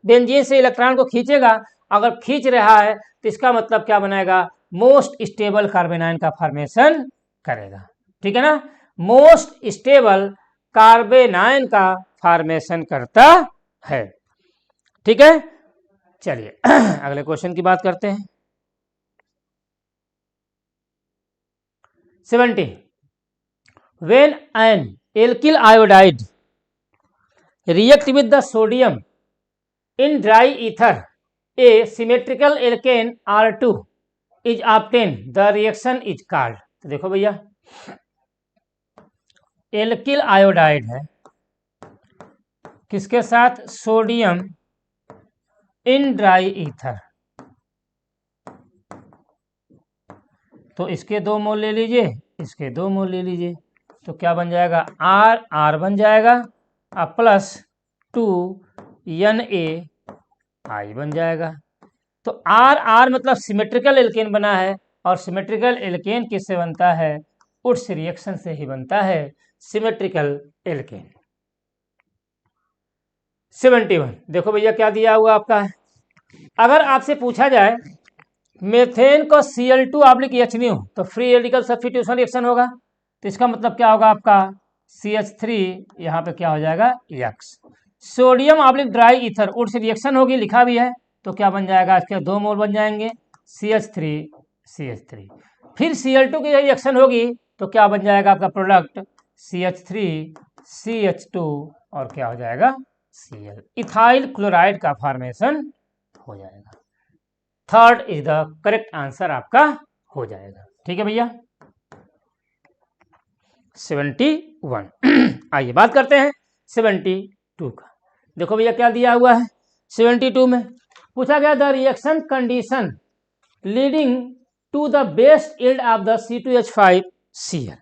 बेंजीन से इलेक्ट्रॉन को खींचेगा। अगर खींच रहा है तो इसका मतलब क्या बनाएगा, मोस्ट स्टेबल कार्बेनाइन का फॉर्मेशन करेगा। ठीक है ना, मोस्ट स्टेबल कार्बेनाइन का फॉर्मेशन करता है। ठीक है, चलिए अगले क्वेश्चन की बात करते हैं। 70 when an alkyl iodide react with the sodium in dry ether, a symmetrical alkane R2 is obtained, the reaction is called। तो देखो भैया, एल्किल आयोडाइड है किसके साथ, सोडियम इन ड्राई ईथर, तो इसके 2 मोल ले लीजिए, इसके 2 मोल ले लीजिए, तो क्या बन जाएगा, आर आर बन जाएगा और प्लस 2Na बन जाएगा। तो आर आर मतलब सिमेट्रिकल एल्केन बना है, और सिमेट्रिकल एल्केन किससे बनता है, उस रिएक्शन से ही बनता है सिमेट्रिकल एल्केन। 71 देखो भैया क्या दिया हुआ आपका है, अगर आपसे पूछा जाए मेथेन को Cl2/H तो फ्री रेडिकल सब्स्टिट्यूशन रिएक्शन होगा, तो इसका मतलब क्या होगा आपका CH3 यहाँ पे क्या हो जाएगा X। सोडियम ड्राई ईथर उड से रिएक्शन होगी, लिखा भी है, तो क्या बन जाएगा, इसके 2 मोल बन जाएंगे CH3 फिर Cl2 की रिएक्शन होगी तो क्या बन जाएगा आपका प्रोडक्ट CH3CH2 और क्या हो जाएगा Cl, इथाइल क्लोराइड का फॉर्मेशन हो जाएगा। Third is the correct answer आपका हो जाएगा। ठीक है भैया, 71 आइए बात करते हैं 72 का। देखो भैया क्या दिया हुआ है, 72 में पूछा गया the reaction condition leading to the best yield of the C2H5Cl।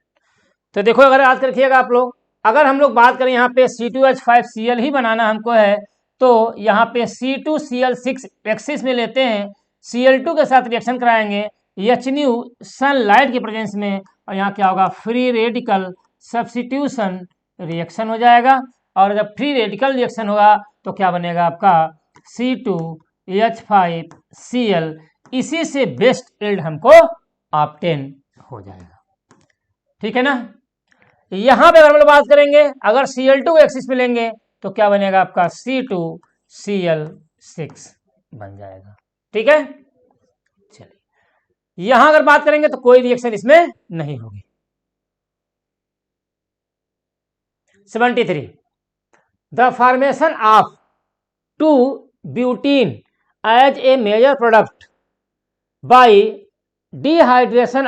तो देखो अगर याद रखिएगा आप लोग, अगर हम लोग बात करें यहाँ पे C2H5Cl ही बनाना हमको है, तो यहाँ पे C2Cl6 एक्सिस में लेते हैं, Cl2 के साथ रिएक्शन कराएंगे HNu सनलाइट के प्रेजेंस में, और यहाँ क्या होगा फ्री रेडिकल सब्स्टिट्यूशन रिएक्शन हो जाएगा। और जब फ्री रेडिकल रिएक्शन होगा तो क्या बनेगा आपका C2H5Cl, इसी से बेस्ट यील्ड हमको ऑब्टेन हो जाएगा। ठीक है ना, यहां पे अगर हम लोग बात करेंगे अगर Cl2 को एक्सिस में लेंगे तो क्या बनेगा आपका C2Cl6 बन जाएगा। ठीक है, चलिए यहां अगर बात करेंगे तो कोई रिएक्शन इसमें नहीं होगी। 73 the formation of two butene as a major product by dehydration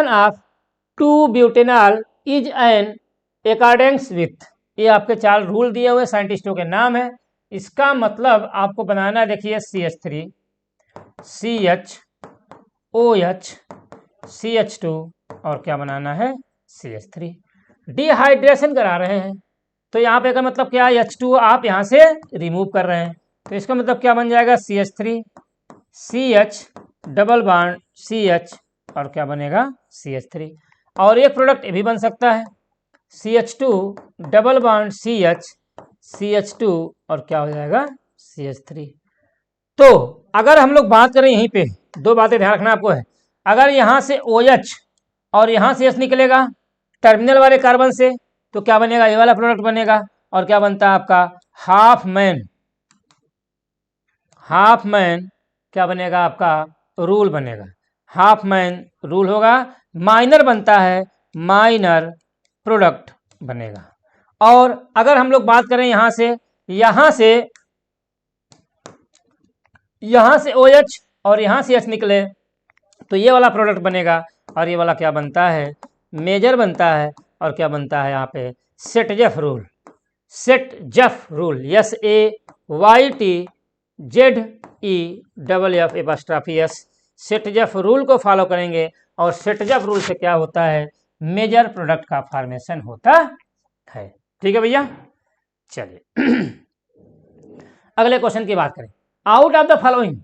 of two butanol is an accordings with, ये आपके 4 रूल दिए हुए साइंटिस्टों के नाम है। इसका मतलब आपको बनाना देखिए CH3 CHOH CH2 और क्या बनाना है CH3, डिहाइड्रेशन करा रहे हैं, तो यहाँ पे का मतलब क्या है H2 आप यहाँ से रिमूव कर रहे हैं, तो इसका मतलब क्या बन जाएगा CH3 CH double bond CH और क्या बनेगा CH3, और एक प्रोडक्ट ये भी बन सकता है CH2 double bond CH CH2 और क्या हो जाएगा CH3। तो अगर हम लोग बात करें यहीं पे 2 बातें ध्यान रखना आपको है, अगर यहाँ से OH और यहाँ से H निकलेगा टर्मिनल वाले कार्बन से तो क्या बनेगा, ये वाला प्रोडक्ट बनेगा, और क्या बनता है आपका हाफ मैन क्या बनेगा आपका रूल बनेगा, हाफ मैन रूल होगा, माइनर बनता है माइनर प्रोडक्ट बनेगा। और अगर हम लोग बात करें यहाँ से OH और यहाँ से H निकले तो ये वाला प्रोडक्ट बनेगा, और ये वाला क्या बनता है मेजर बनता है, और क्या बनता है यहाँ पे सेटजेफ रूल SAYTZEFF सेटजेफ रूल को फॉलो करेंगे, और सेटजेफ रूल से क्या होता है मेजर प्रोडक्ट का फॉर्मेशन होता है। ठीक है भैया, चलिए अगले क्वेश्चन की बात करें, out of the following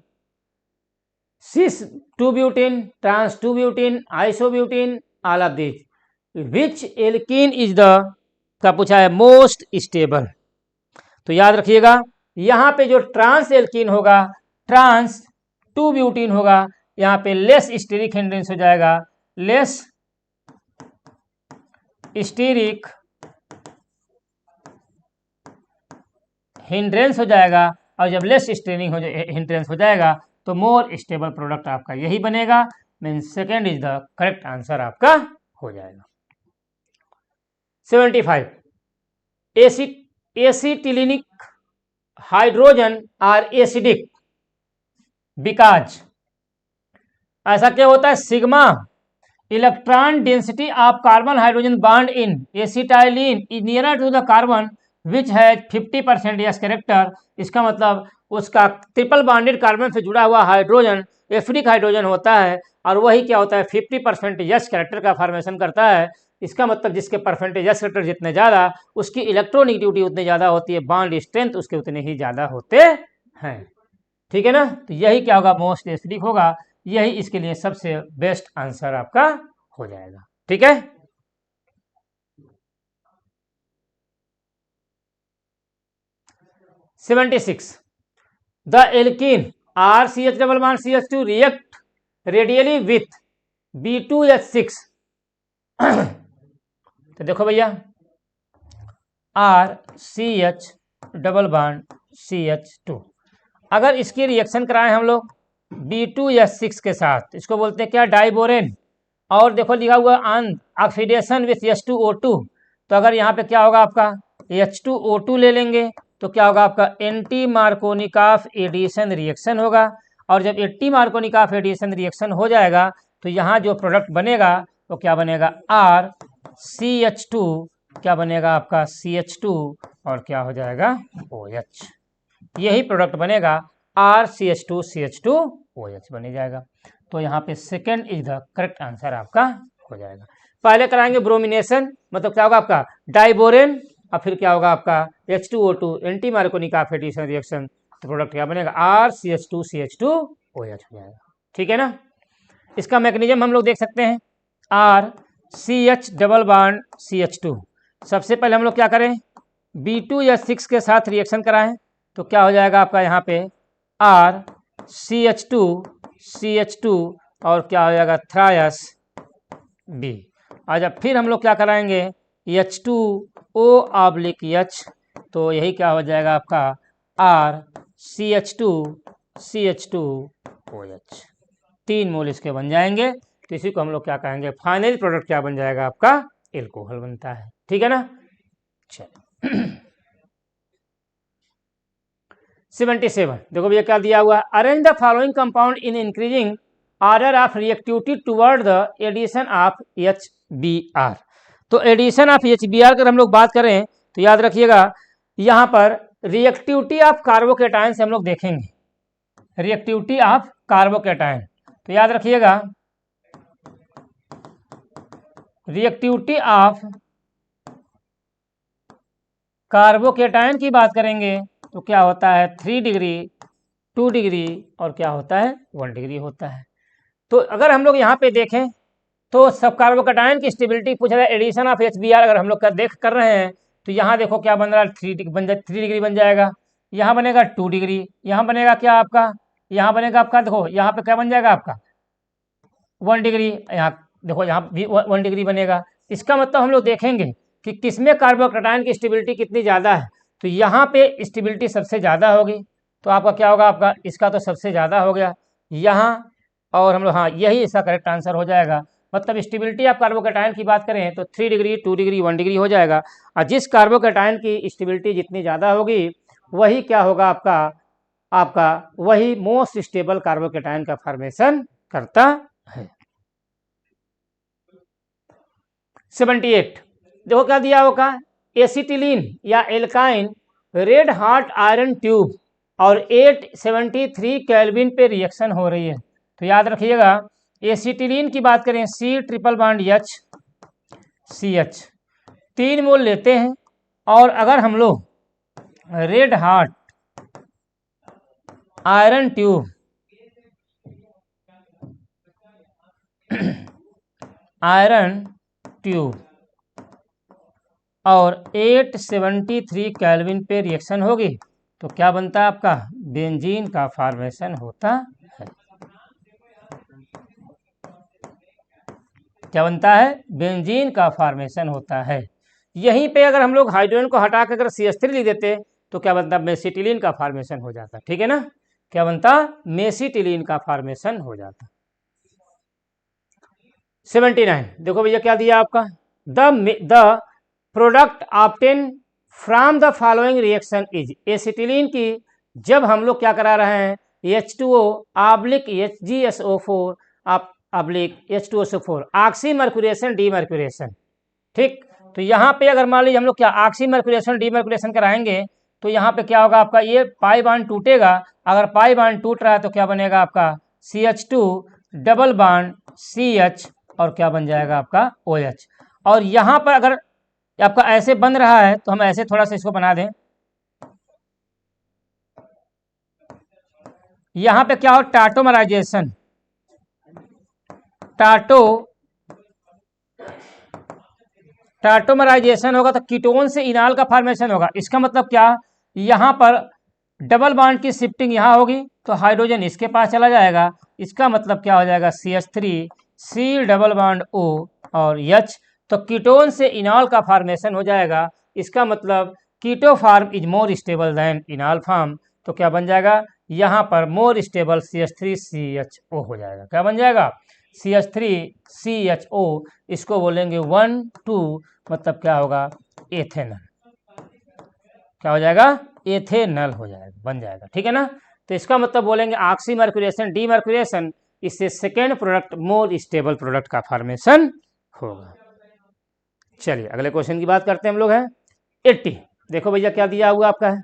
cis 2-butene, trans 2-butene, isobutene, all of these, which alkene is the का पूछा है मोस्ट स्टेबल। तो याद रखिएगा यहाँ पे जो ट्रांस एल्कीन होगा, ट्रांस 2 ब्यूटीन होगा, यहाँ पे लेस स्टीरिक हिंड्रेंस हो जाएगा, लेस स्टीरिक हिंड्रेंस हो जाएगा। और जब लेस स्टेरिक हिंड्रेंस हो जाएगा तो मोर स्टेबल प्रोडक्ट आपका यही बनेगा। Mean second is the correct answer आपका हो जाएगा। 75 acetylenic hydrogen are acidic because ऐसा क्या होता है, sigma electron density of carbon hydrogen bond in acetylene is nearer to the carbon which has 50% s character. इसका मतलब उसका ट्रिपल बॉन्डेड कार्बन से जुड़ा हुआ हाइड्रोजन एसिडिक हाइड्रोजन होता है और वही क्या होता है 50% यस कैरेक्टर का फॉर्मेशन करता है। इसका मतलब जिसके परसेंटेज यस कैरेक्टर जितने ज़्यादा उसकी इलेक्ट्रोनेगेटिविटी उतनी ज़्यादा होती है, बॉन्ड स्ट्रेंथ उसके उतने ही ज़्यादा होते हैं। ठीक है ना, तो यही क्या होगा, मोस्ट एसिडिक होगा। यही इसके लिए सबसे बेस्ट आंसर आपका हो जाएगा। ठीक है, (76) the alkene RCH double bond CH2 react radially with B2H6। तो देखो भैया RCH डबल बॉन्ड CH2, अगर इसकी रिएक्शन कराएं हम लोग B2H6 के साथ, इसको बोलते हैं क्या, डाइबोरेन। और देखो लिखा हुआ ऑन ऑक्सीडेशन विथ H2O2। तो अगर यहाँ पे क्या होगा आपका H2O2 ले लेंगे तो क्या होगा आपका एंटी मार्कोनिकॉफ एडिशन रिएक्शन होगा। और जब एंटी मार्कोनिकॉफ एडिशन रिएक्शन हो जाएगा तो यहाँ जो प्रोडक्ट बनेगा वो क्या बनेगा, RCH2, क्या बनेगा आपका CH2 और क्या हो जाएगा OH। यही प्रोडक्ट बनेगा RCH2 CH2OH बन जाएगा। तो यहाँ पे second is the correct answer आपका हो जाएगा। पहले कराएंगे ब्रोमिनेशन, मतलब क्या होगा आपका डाइबोरेन, और फिर क्या होगा आपका H2O2 anti Markovnikov addition reaction, तो प्रोडक्ट क्या बनेगा RCH2 CH2OH हो जाएगा। ठीक है ना, इसका मैकेनिज्म हम लोग देख सकते हैं। RCH डबल बॉन्ड CH2, सबसे पहले हम लोग क्या करें, B2H6 के साथ रिएक्शन कराएं तो क्या हो जाएगा आपका यहाँ पे RCH2 CH2 और क्या हो जाएगा थ्रायस B। और जब फिर हम लोग क्या कराएंगे H2O ऑब्लिक H, तो यही क्या हो जाएगा आपका RCH2 CH2OH। 3 मोल इसके बन जाएंगे। तो इसी को हम लोग क्या कहेंगे, फाइनल प्रोडक्ट क्या बन जाएगा आपका, एल्कोहल बनता है। ठीक है ना, चलिए 77 देखो भैया क्या दिया हुआ है, arrange the following compound in increasing order of reactivity toward the addition of HBr। तो एडिशन ऑफ HBr अगर हम लोग बात करें तो याद रखिएगा यहाँ पर रिएक्टिविटी ऑफ कार्बोकेटायन से हम लोग देखेंगे, रिएक्टिविटी ऑफ कार्बोकेटायन। तो याद रखिएगा रिएक्टिविटी ऑफ कार्बोकेटायन की बात करेंगे तो क्या होता है 3 डिग्री, 2 डिग्री और क्या होता है 1 डिग्री होता है। तो अगर हम लोग यहाँ पे देखें तो सब कार्बोकेटायन की स्टेबिलिटी पूछ रहा है, एडिशन ऑफ HBr अगर हम लोग कर रहे हैं तो यहाँ देखो क्या बन रहा है 3 डिग्री बन जाएगा, यहाँ बनेगा 2 डिग्री, यहाँ बनेगा क्या आपका, यहाँ बनेगा आपका देखो यहाँ पे क्या बन जाएगा आपका 1 डिग्री, यहाँ देखो यहाँ भी 1 डिग्री बनेगा। इसका मतलब हम लोग देखेंगे कि किसमें कार्बोकेटायन की स्टेबिलिटी कितनी ज़्यादा है। तो यहाँ पे स्टेबिलिटी सबसे ज़्यादा होगी, तो आपका क्या होगा, आपका इसका तो सबसे ज़्यादा हो गया यहाँ, और हम लोग हाँ यही इसका करेक्ट आंसर हो जाएगा। मतलब स्टेबिलिटी आप कार्बोकेटायन की बात करें तो 3 डिग्री, 2 डिग्री, 1 डिग्री हो जाएगा। और जिस कार्बोकेटायन की स्टेबिलिटी जितनी ज़्यादा होगी वही क्या होगा आपका आपका वही मोस्ट स्टेबल कार्बोकेटायन का फॉर्मेशन करता है। 78 देखो क्या दिया होगा, एसिटिलीन या alkyne red hot iron tube और 873 केल्विन पे रिएक्शन हो रही है। तो याद रखिएगा एसिटिलीन की बात करें C triple bond H CH 3 मोल लेते हैं, और अगर हम लोग red hot iron tube iron tube और 873 केल्विन पे रिएक्शन होगी तो क्या बनता है आपका, बेंजीन का फॉर्मेशन होता है। क्या बनता है, बेंजीन का फॉर्मेशन होता है। यहीं पे अगर हम लोग हाइड्रोजन को हटा कर अगर CH3 लिख देते तो क्या बनता, मेसिटिलीन का फॉर्मेशन हो जाता। ठीक है ना, क्या बनता, मेसिटिलीन का फॉर्मेशन हो जाता। 79 देखो भैया क्या दिया आपका, the product obtain from the following reaction is, acetylene की जब हम लोग क्या करा रहे हैं, H2O oblique HgSO4 oblique H2SO4 oxymercuration demercuration. ठीक, तो यहाँ पे अगर मान लीजिए हम लोग क्या ऑक्सीमर्क्यूरेशन डीमर्क्यूरेशन कराएंगे तो यहाँ पे क्या होगा आपका, ये पाई बॉन्ड टूटेगा। अगर पाई बॉन्ड टूट रहा है तो क्या बनेगा आपका, CH2 डबल बॉन्ड CH और क्या बन जाएगा आपका OH। और यहाँ पर अगर आपका ऐसे बन रहा है तो हम ऐसे थोड़ा सा इसको बना दें। यहाँ पे क्या हो, टाटोमराइजेशन, टाटोमराइजेशन होगा तो कीटोन से इनाल का फॉर्मेशन होगा। इसका मतलब क्या, यहाँ पर डबल बॉन्ड की शिफ्टिंग यहाँ होगी तो हाइड्रोजन इसके पास चला जाएगा। इसका मतलब क्या हो जाएगा, CH3 C double bond O और H, तो कीटोन से इनाल का फॉर्मेशन हो जाएगा। इसका मतलब keto form is more stable than enol form, तो क्या बन जाएगा, यहाँ पर मोर स्टेबल CH3CHO हो जाएगा। क्या बन जाएगा, CH3CHO, इसको बोलेंगे 1,2, मतलब क्या होगा, एथेनल। क्या हो जाएगा, एथेनल हो जाएगा, बन जाएगा। ठीक है ना, तो इसका मतलब बोलेंगे ऑक्सीमर्क्यूरेशन डीमर्क्यूरेशन, इससे second product more stable product का फॉर्मेशन होगा। चलिए अगले क्वेश्चन की बात करते हैं हम लोग हैं 80। देखो भैया क्या दिया हुआ आपका है,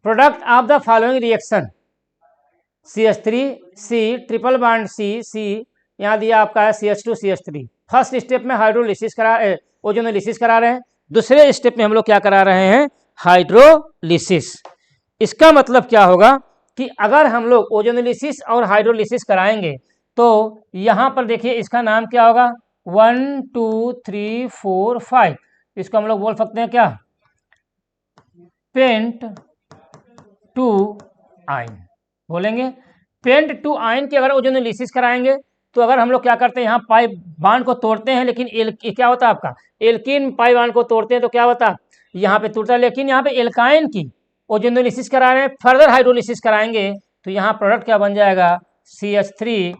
product of the following reaction CH3 C triple bond C यहाँ दिया आपका है CH2 CH3। फर्स्ट स्टेप में हाइड्रोलिसिस करा ओजोनोलिसिस करा रहे हैं, दूसरे स्टेप में हम लोग क्या करा रहे हैं, हाइड्रोलिसिस। इसका मतलब क्या होगा कि अगर हम लोग ओजोनोलिसिस और हाइड्रोलिसिस कराएंगे तो यहाँ पर देखिए इसका नाम क्या होगा, 1 2 3 4 5, इसको हम लोग बोल सकते हैं क्या, पेंट टू आयन बोलेंगे। पेंट टू आयन की अगर ओजोनोलिसिस कराएंगे तो अगर हम लोग क्या करते हैं, यहाँ पाई बॉन्ड को तोड़ते हैं, लेकिन क्या होता है आपका, एल्कीन पाई बॉन्ड को तोड़ते हैं तो क्या होता है, यहाँ पे टूटता है। लेकिन यहाँ पे एल्काइन की ओजोनोलिसिस करा रहे हैं, फर्दर हाइड्रोलिसिस कराएंगे तो यहाँ प्रोडक्ट क्या बन जाएगा, CH3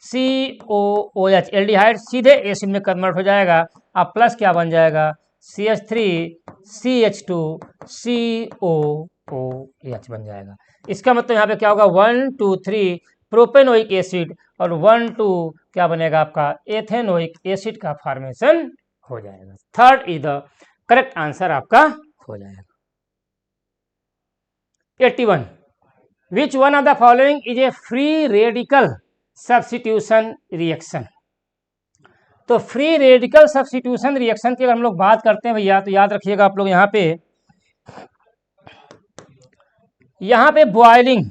COOH, एल्डिहाइड सीधे एसिड में कन्वर्ट हो जाएगा। अब प्लस क्या बन जाएगा, CH3 CH2 COOH बन जाएगा। इसका मतलब यहाँ पे क्या होगा, 1 2 3 प्रोपेनोइक एसिड और 1 2 क्या बनेगा आपका, एथेनोइक एसिड का फॉर्मेशन हो जाएगा। Third is the correct answer आपका हो जाएगा। 81 which one of the following is a free radical substitution reaction. तो फ्री रेडिकल सब्स्टिट्यूशन रिएक्शन की अगर हम लोग बात करते हैं भैया तो याद रखिएगा आप लोग, यहाँ पे बॉइलिंग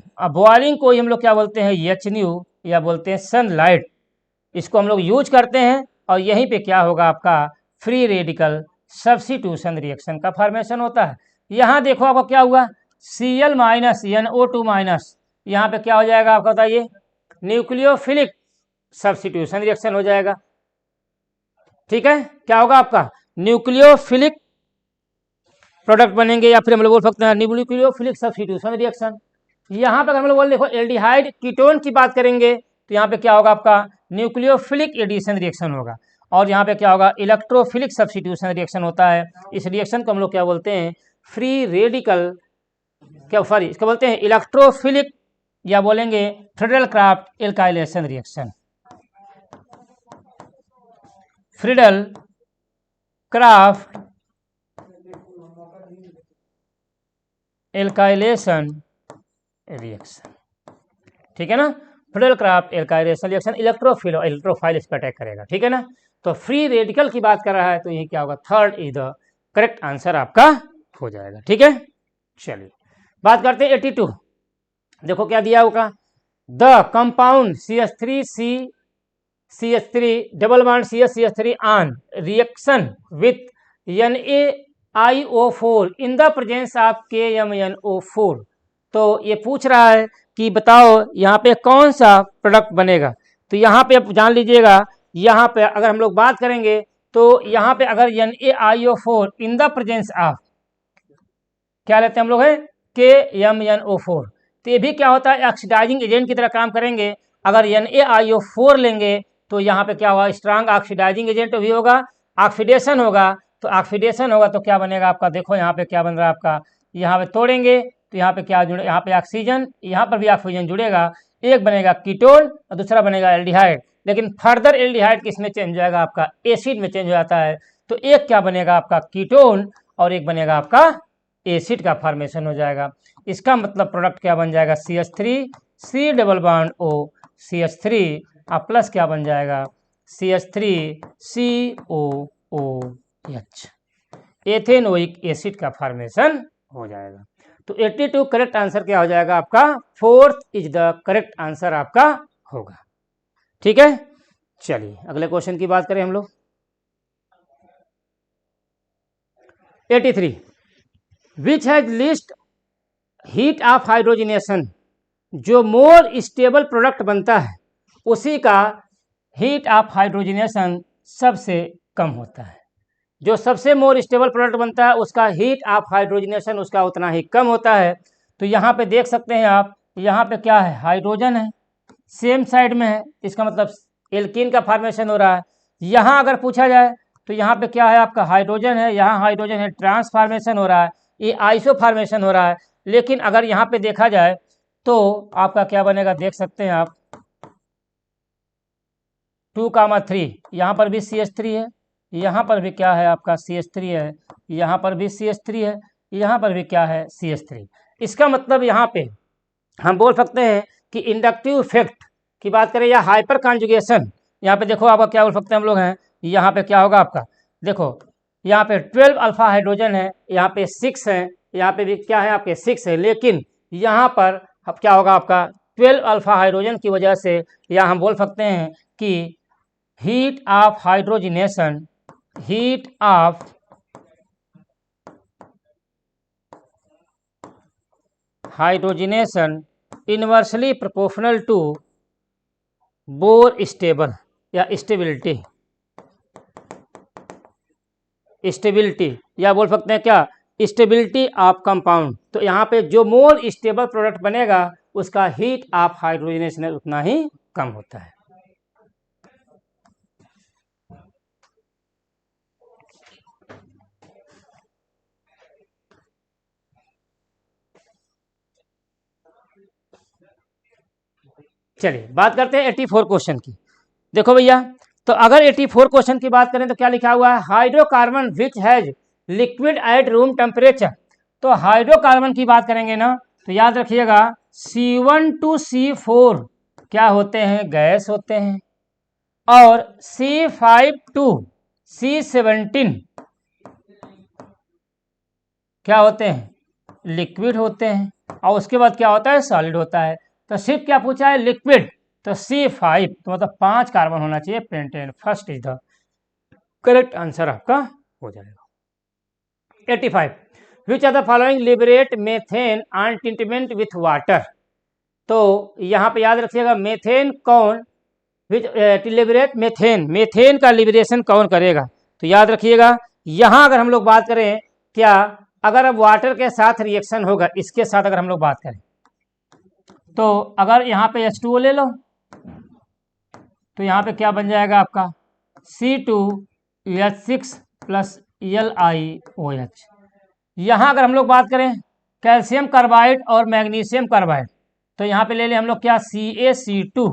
को हम लोग क्या बोलते हैं, HNU या बोलते हैं सनलाइट, इसको हम लोग यूज करते हैं। और यहीं पे क्या होगा आपका, फ्री रेडिकल सब्स्टिट्यूशन रिएक्शन का फॉर्मेशन होता है। यहाँ देखो आपका क्या हुआ, Cl माइनस NO2 माइनस, यहाँ पे क्या हो जाएगा आपका बताइए, न्यूक्लियोफिलिक सब्स्टिट्यूशन रिएक्शन हो जाएगा। ठीक है, क्या होगा आपका, न्यूक्लियोफिलिक प्रोडक्ट बनेंगे, या फिर हम लोग बोल सकते हैं न्यूक्लियोफिलिक सब्स्टिट्यूशन रिएक्शन। यहाँ पे हम लोग बोल देखो एल्डिहाइड कीटोन की बात करेंगे तो यहाँ पे क्या होगा आपका, न्यूक्लियोफिलिक एडिशन रिएक्शन होगा। और यहाँ पे क्या होगा, इलेक्ट्रोफिलिक सब्स्टिट्यूशन रिएक्शन होता है। इस रिएक्शन को हम लोग क्या बोलते हैं, फ्री रेडिकल, क्या सॉरी इसको बोलते हैं इलेक्ट्रोफिलिक, या बोलेंगे Friedel craft alkylation reaction. Friedel craft alkylation reaction. ठीक है ना, Friedel craft alkylation reaction, electrophile इस पर अटैक करेगा। ठीक है ना, तो फ्री रेडिकल की बात कर रहा है तो ये क्या होगा, third is the correct answer आपका हो जाएगा। ठीक है, चलिए बात करते हैं 82। देखो क्या दिया होगा, the compound CH3 double bond CH3 on reaction with NaIO4 in the presence of KMnO4। तो ये पूछ रहा है कि बताओ यहाँ पे कौन सा प्रोडक्ट बनेगा। तो यहाँ पे आप जान लीजिएगा, यहाँ पे अगर हम लोग बात करेंगे तो यहाँ पे अगर NaIO4 in the presence of क्या लेते हैं हम लोग है KMnO4, तो ये भी क्या होता है ऑक्सीडाइजिंग एजेंट की तरह काम करेंगे। अगर NaIO4 लेंगे तो यहाँ पे क्या हुआ स्ट्रांग ऑक्सीडाइजिंग एजेंट भी होगा, ऑक्सीडेशन होगा। तो ऑक्सीडेशन होगा तो क्या बनेगा आपका, देखो यहाँ पे क्या बन रहा है आपका, यहाँ पे तोड़ेंगे तो यहाँ पे क्या जुड़े, यहाँ पे ऑक्सीजन, यहाँ पर भी ऑक्सीजन जुड़ेगा, एक बनेगा कीटोन और दूसरा बनेगा एल्डिहाइड। लेकिन फर्दर एल्डिहाइड किस में चेंज हो जाएगा आपका, एसिड में चेंज हो जाता है। तो एक क्या बनेगा आपका कीटोन और एक बनेगा आपका एसिड का फॉर्मेशन हो जाएगा। इसका मतलब प्रोडक्ट क्या बन जाएगा CH3 C double bond O CH3 और प्लस क्या बन जाएगा CH3 COOH, एथेनोइक एसिड का फॉर्मेशन हो जाएगा। तो 82 करेक्ट आंसर क्या हो जाएगा आपका, fourth is the correct answer आपका होगा। ठीक है, चलिए अगले क्वेश्चन की बात करें हम लोग। 83 which has list heat of hydrogenation, जो मोर स्टेबल प्रोडक्ट बनता है उसी का हीट ऑफ हाइड्रोजनेशन सबसे कम होता है। जो सबसे मोर स्टेबल प्रोडक्ट बनता है उसका हीट ऑफ हाइड्रोजनेशन उसका उतना ही कम होता है। तो यहाँ पे देख सकते हैं आप, यहाँ पे क्या है हाइड्रोजन है, सेम साइड में है, इसका मतलब एल्कीन का फॉर्मेशन हो रहा है। यहाँ अगर पूछा जाए तो यहाँ पे क्या है आपका हाइड्रोजन है, यहाँ हाइड्रोजन है, ट्रांसफॉर्मेशन हो रहा है, ये आइसो फॉर्मेशन हो रहा है। लेकिन अगर यहाँ पे देखा जाए तो आपका क्या बनेगा, देख सकते हैं आप 2,3, यहाँ पर भी CH3 है, यहाँ पर भी क्या है आपका CH3 है, यहाँ पर भी CH3 है, यहाँ पर भी क्या है CH3। इसका मतलब यहाँ पे हम बोल सकते हैं कि इंडक्टिव इफेक्ट की बात करें या हाइपर कॉन्जुगेशन, यहाँ पे देखो आपका क्या बोल सकते हैं हम लोग हैं, यहाँ पे क्या होगा आपका, देखो यहाँ पे 12 अल्फा हाइड्रोजन है, यहाँ पे 6 है, यहाँ पे भी क्या है आपके 6 है, लेकिन यहाँ पर अब क्या होगा आपका 12 अल्फा हाइड्रोजन की वजह से यहाँ हम बोल सकते हैं कि heat of hydrogenation, heat of hydrogenation inversely proportional to more stable या स्टेबिलिटी, स्टेबिलिटी या बोल सकते हैं क्या स्टेबिलिटी ऑफ कंपाउंड। तो यहाँ पे जो मोर स्टेबल प्रोडक्ट बनेगा उसका हीट ऑफ हाइड्रोजनेशन उतना ही कम होता है। चलिए बात करते हैं 84 क्वेश्चन की। देखो भैया, तो अगर 84 क्वेश्चन की बात करें तो क्या लिखा हुआ है, hydrocarbon which has liquid at room temperature. तो हाइड्रोकार्बन की बात करेंगे ना तो याद रखिएगा C1 to C4 क्या होते हैं, गैस होते हैं, और C5 to C17 क्या होते हैं, लिक्विड होते हैं, और उसके बाद क्या होता है सॉलिड होता है। तो सिर्फ क्या पूछा है लिक्विड, तो C5 तो मतलब 5 कार्बन होना चाहिए pentane, first is the correct answer आपका हो जाएगा। 85 which are the following liberate methane on treatment with water. तो यहाँ पे याद रखिएगा मेथेन कौन, विच लिबरेट मेथेन, मेथेन का लिबरेशन कौन करेगा। तो याद रखिएगा यहाँ अगर हम लोग बात करें क्या, अगर अब वाटर के साथ रिएक्शन होगा, इसके साथ अगर हम लोग बात करें तो अगर यहाँ पे H2O ले लो तो यहाँ पे क्या बन जाएगा आपका C2H6 प्लस LiOH। यहाँ अगर हम लोग बात करें कैल्शियम कार्बाइड और मैग्नीशियम कार्बाइड तो यहाँ पे ले लें हम लोग क्या CaC2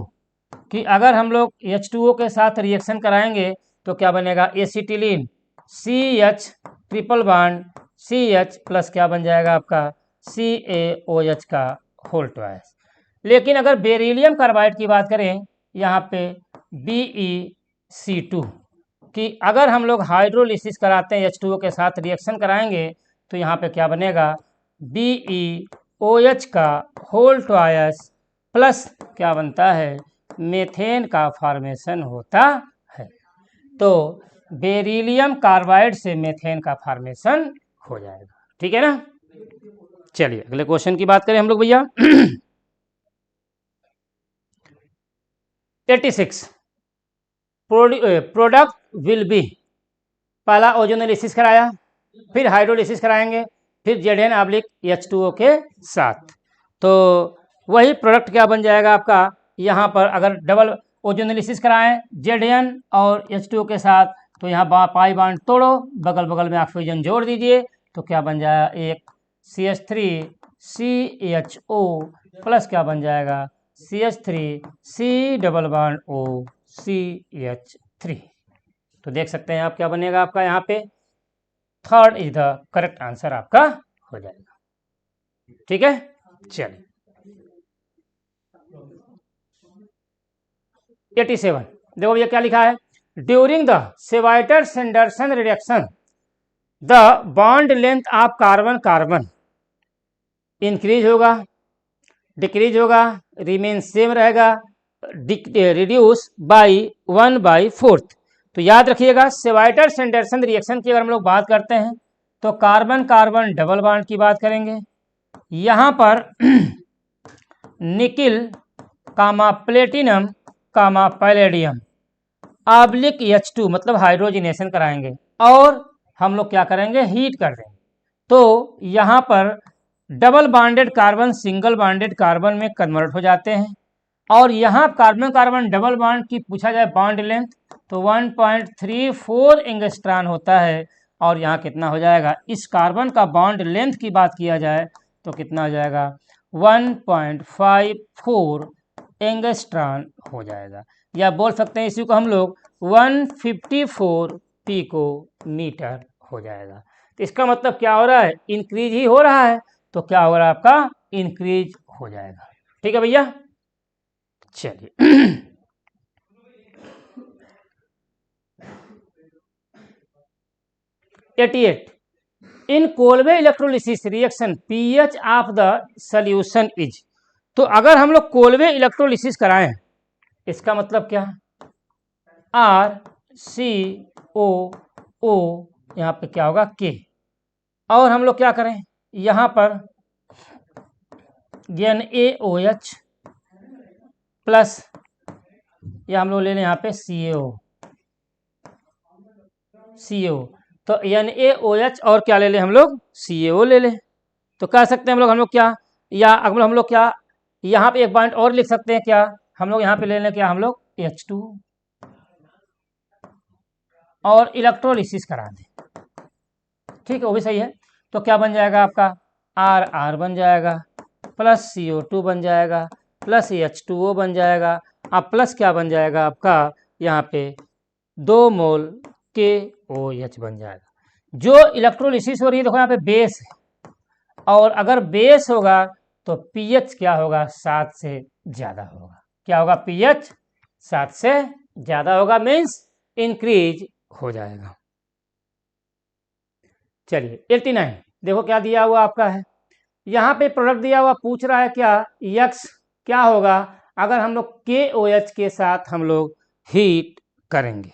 कि अगर हम लोग H2O के साथ रिएक्शन कराएंगे तो क्या बनेगा acetylene, CH triple bond CH plus क्या बन जाएगा आपका CaOH का होल ट्वाइस। लेकिन अगर बेरिलियम कार्बाइड की बात करें यहाँ पे BeC2 कि अगर हम लोग हाइड्रोलिसिस कराते हैं H2O के साथ रिएक्शन कराएंगे तो यहाँ पे क्या बनेगा BeOH का होल ट्वाइस प्लस क्या बनता है मेथेन का फॉर्मेशन होता है। तो बेरिलियम कार्बाइड से मेथेन का फॉर्मेशन हो जाएगा। ठीक है ना। चलिए अगले क्वेश्चन की बात करें हम लोग भैया। 86 प्रोडक्ट विल बी, पहला ओजोनोलिसिस कराया, फिर हाइड्रोलिसिस कराएंगे, फिर Zn/H2O के साथ। तो वही प्रोडक्ट क्या बन जाएगा आपका, यहाँ पर अगर डबल ओजोनोलिसिस कराएं Zn और H2O के साथ, तो यहाँ पाई बांड तोड़ो, बगल बगल में ऑक्सीजन जोड़ दीजिए, तो क्या बन जाएगा, एक CH3CHO प्लस क्या बन जाएगा, CH3C double bond O CH3। तो देख सकते हैं आप क्या बनेगा आपका, यहाँ पे third is the correct answer आपका हो जाएगा। ठीक है। चलिए 87 देखो ये क्या लिखा है, during the Sabatier Senderens reaction the bond length of carbon carbon increase होगा, डिक्रीज होगा, रिमेन सेम रहेगा, रिड्यूस बाई 1/4। तो याद रखिएगा सेवाइटर सेंडरसन रिएक्शन की अगर हम लोग बात करते हैं तो कार्बन कार्बन डबल बॉन्ड की बात करेंगे। यहाँ पर निकिल कामा प्लेटिनम कामा पैलेडियम ऑब्लिक H2 मतलब हाइड्रोजनेशन कराएंगे और हम लोग क्या करेंगे, हीट कर देंगे। तो यहाँ पर double bonded carbon single bonded carbon में कन्वर्ट हो जाते हैं और यहाँ कार्बन कार्बन डबल बॉन्ड की पूछा जाए बॉन्ड लेंथ तो 1.34 एंगस्ट्रॉन होता है और यहाँ कितना हो जाएगा, इस कार्बन का बॉन्ड लेंथ की बात किया जाए तो कितना हो जाएगा, 1.54 एंगस्ट्रॉन हो जाएगा, या बोल सकते हैं इसी को हम लोग 154 पिकोमीटर हो जाएगा। तो इसका मतलब क्या हो रहा है, इंक्रीज ही हो रहा है, तो क्या हो रहा है आपका, इंक्रीज हो जाएगा। ठीक है भैया। चलिए 88 in Kolbe electrolysis reaction pH of the solution is. तो अगर हम लोग कोलवे इलेक्ट्रोलिसिस कराएं इसका मतलब क्या, RCOO यहाँ पे क्या होगा K, और हम लोग क्या करें यहाँ पर NaOH प्लस या हम लोग ले लें यहाँ पे CO तो NaOH और क्या ले लें हम लोग, CaO ले लें। तो कह सकते हैं हम लोग क्या, या अगर हम लोग क्या यहाँ पे एक पॉइंट और लिख सकते हैं, क्या हम लोग यहाँ पे ले लें क्या, हम लोग H2 और इलेक्ट्रोलिसिस करा दें। ठीक है वो भी सही है। तो क्या बन जाएगा आपका, RR बन जाएगा प्लस CO2 बन जाएगा प्लस H2O बन जाएगा, अब प्लस क्या बन जाएगा आपका यहाँ पे 2 मोल KOH बन जाएगा। जो इलेक्ट्रोलिसिस हो रही है देखो यहाँ पे बेस है और अगर बेस होगा तो पीएच क्या होगा, 7 से ज्यादा होगा। क्या होगा, पीएच 7 से ज्यादा होगा, मीन्स इंक्रीज हो जाएगा। चलिए 89 देखो क्या दिया हुआ आपका है, यहाँ पे प्रोडक्ट दिया हुआ पूछ रहा है क्या, यक्स क्या होगा अगर हम लोग KOH के साथ हम लोग हीट करेंगे।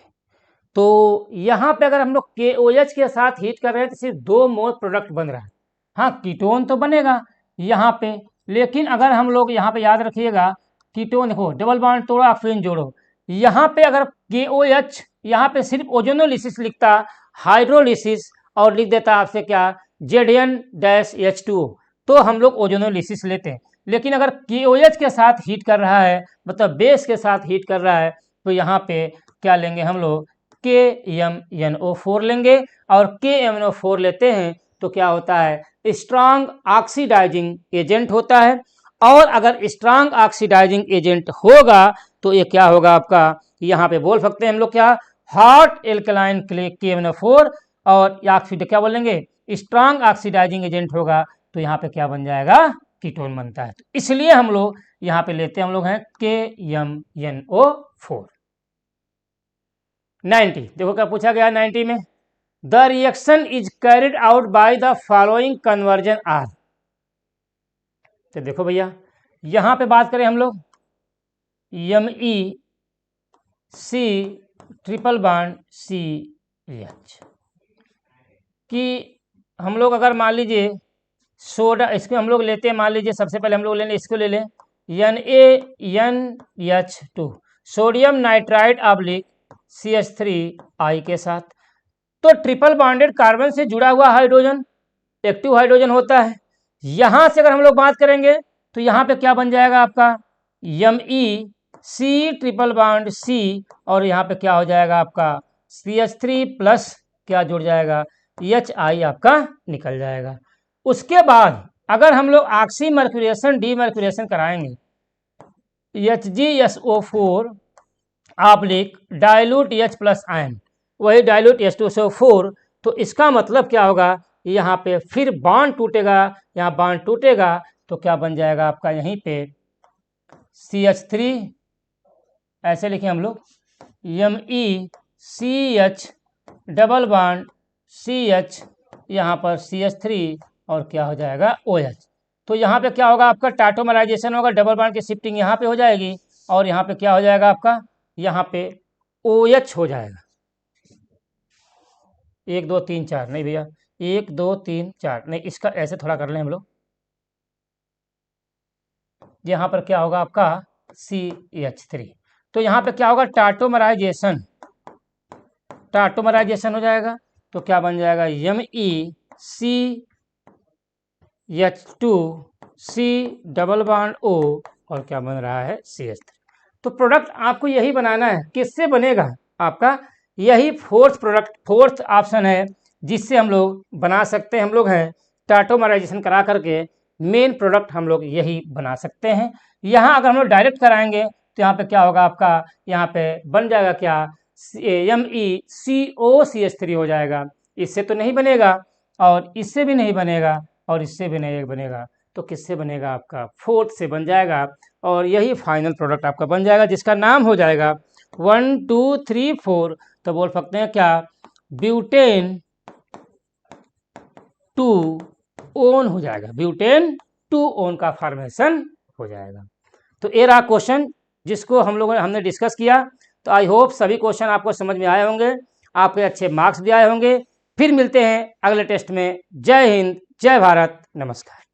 तो यहाँ पे अगर हम लोग KOH के साथ हीट कर रहे हैं तो सिर्फ 2 मोल प्रोडक्ट बन रहा है। हाँ कीटोन तो बनेगा यहाँ पे, लेकिन अगर हम लोग यहाँ पे याद रखिएगा कीटोन देखो डबल बॉन्ड तोड़ो ऑक्सीजन जोड़ो, यहाँ पे अगर KOH यहाँ पे सिर्फ ओजोनोलिसिस लिखता, हाइड्रोलिसिस और लिख देता आपसे क्या Zn-H2O, तो हम लोग ओजोनोलिसिस लेते हैं। लेकिन अगर KOH के साथ हीट कर रहा है मतलब बेस के साथ हीट कर रहा है तो यहाँ पे क्या लेंगे हम लोग, KMnO4 लेंगे और KMnO4 लेते हैं तो क्या होता है, स्ट्रांग ऑक्सीडाइजिंग एजेंट होता है। और अगर स्ट्रांग ऑक्सीडाइजिंग एजेंट होगा तो ये क्या होगा आपका, यहाँ पे बोल सकते हैं हम लोग क्या, हॉट एल्कलाइन KMnO4 और क्या बोलेंगे, स्ट्रांग ऑक्सीडाइजिंग एजेंट होगा तो यहाँ पे क्या बन जाएगा, कीटोन बनता है। तो इसलिए हम लोग यहाँ पे लेते हैं हम लोग हैं KMnO4। 90 देखो क्या पूछा गया 90 में, the reaction is carried out by the following conversion are. तो देखो भैया यहाँ पे बात करें हम लोग MEC triple bond C H. कि हम लोग अगर मान लीजिए सोडा, इसको हम लोग लेते हैं, मान लीजिए सबसे पहले हम लोग लेंगे, इसको ले लें NaNH2 sodium nitride oblique CH3I के साथ। तो ट्रिपल बॉन्डेड कार्बन से जुड़ा हुआ हाइड्रोजन एक्टिव हाइड्रोजन होता है। यहां से अगर हम लोग बात करेंगे तो यहाँ पे क्या बन जाएगा आपका MEC ट्रिपल बॉन्ड C, और यहाँ पे क्या हो जाएगा आपका CH3 प्लस क्या जुड़ जाएगा HI आपका निकल जाएगा। उसके बाद अगर हम लोग ऑक्सीमर्क्यूरेशन डीमर्क्यूरेशन कराएंगे HgSO4 oblique dilute H plus ion, वही डाइल्यूट H2SO4, तो इसका मतलब क्या होगा, यहाँ पे फिर बॉन्ड टूटेगा, यहाँ बॉन्ड टूटेगा तो क्या बन जाएगा आपका यहीं पे CH3, ऐसे लिखें हम लोग MECH डबल बॉन्ड CH, यहाँ पर CH3 और क्या हो जाएगा OH। तो यहाँ पे क्या होगा आपका टाटोमराइजेशन होगा, डबल बॉन्ड की शिफ्टिंग यहाँ पे हो जाएगी, और यहाँ पे क्या हो जाएगा आपका, यहाँ पे OH हो जाएगा। 1 2 3 4 नहीं भैया, 1 2 3 4 नहीं, इसका ऐसे थोड़ा कर लें हम लोग। यहाँ पर क्या होगा आपका CH3, तो यहाँ पे क्या होगा टाटोमराइजेशन हो जाएगा। तो क्या बन जाएगा MECH2C डबल बॉन्ड O, और क्या बन रहा है CH3। तो प्रोडक्ट आपको यही बनाना है। किससे बनेगा आपका, यही फोर्थ प्रोडक्ट, फोर्थ ऑप्शन है जिससे हम लोग बना सकते हैं। हम लोग हैं टाटोमराइजेशन करा करके मेन प्रोडक्ट हम लोग यही बना सकते हैं। यहाँ अगर हम लोग डायरेक्ट कराएंगे तो यहाँ पे क्या होगा आपका, यहाँ पे बन जाएगा क्या MECOCH3 हो जाएगा। इससे तो नहीं बनेगा, और इससे भी नहीं बनेगा, और इससे भी नहीं बनेगा, तो किससे बनेगा आपका फोर्थ से बन जाएगा, और यही फाइनल प्रोडक्ट आपका बन जाएगा जिसका नाम हो जाएगा 1 2 3 4। तो बोल सकते हैं क्या, ब्यूटेन 2 ओन हो जाएगा, ब्यूटेन 2 ओन का फॉर्मेशन हो जाएगा। तो ये रहा क्वेश्चन जिसको हमने डिस्कस किया। तो आई होप सभी क्वेश्चन आपको समझ में आए होंगे, आपके अच्छे मार्क्स भी आए होंगे। फिर मिलते हैं अगले टेस्ट में। जय हिंद, जय भारत, नमस्कार।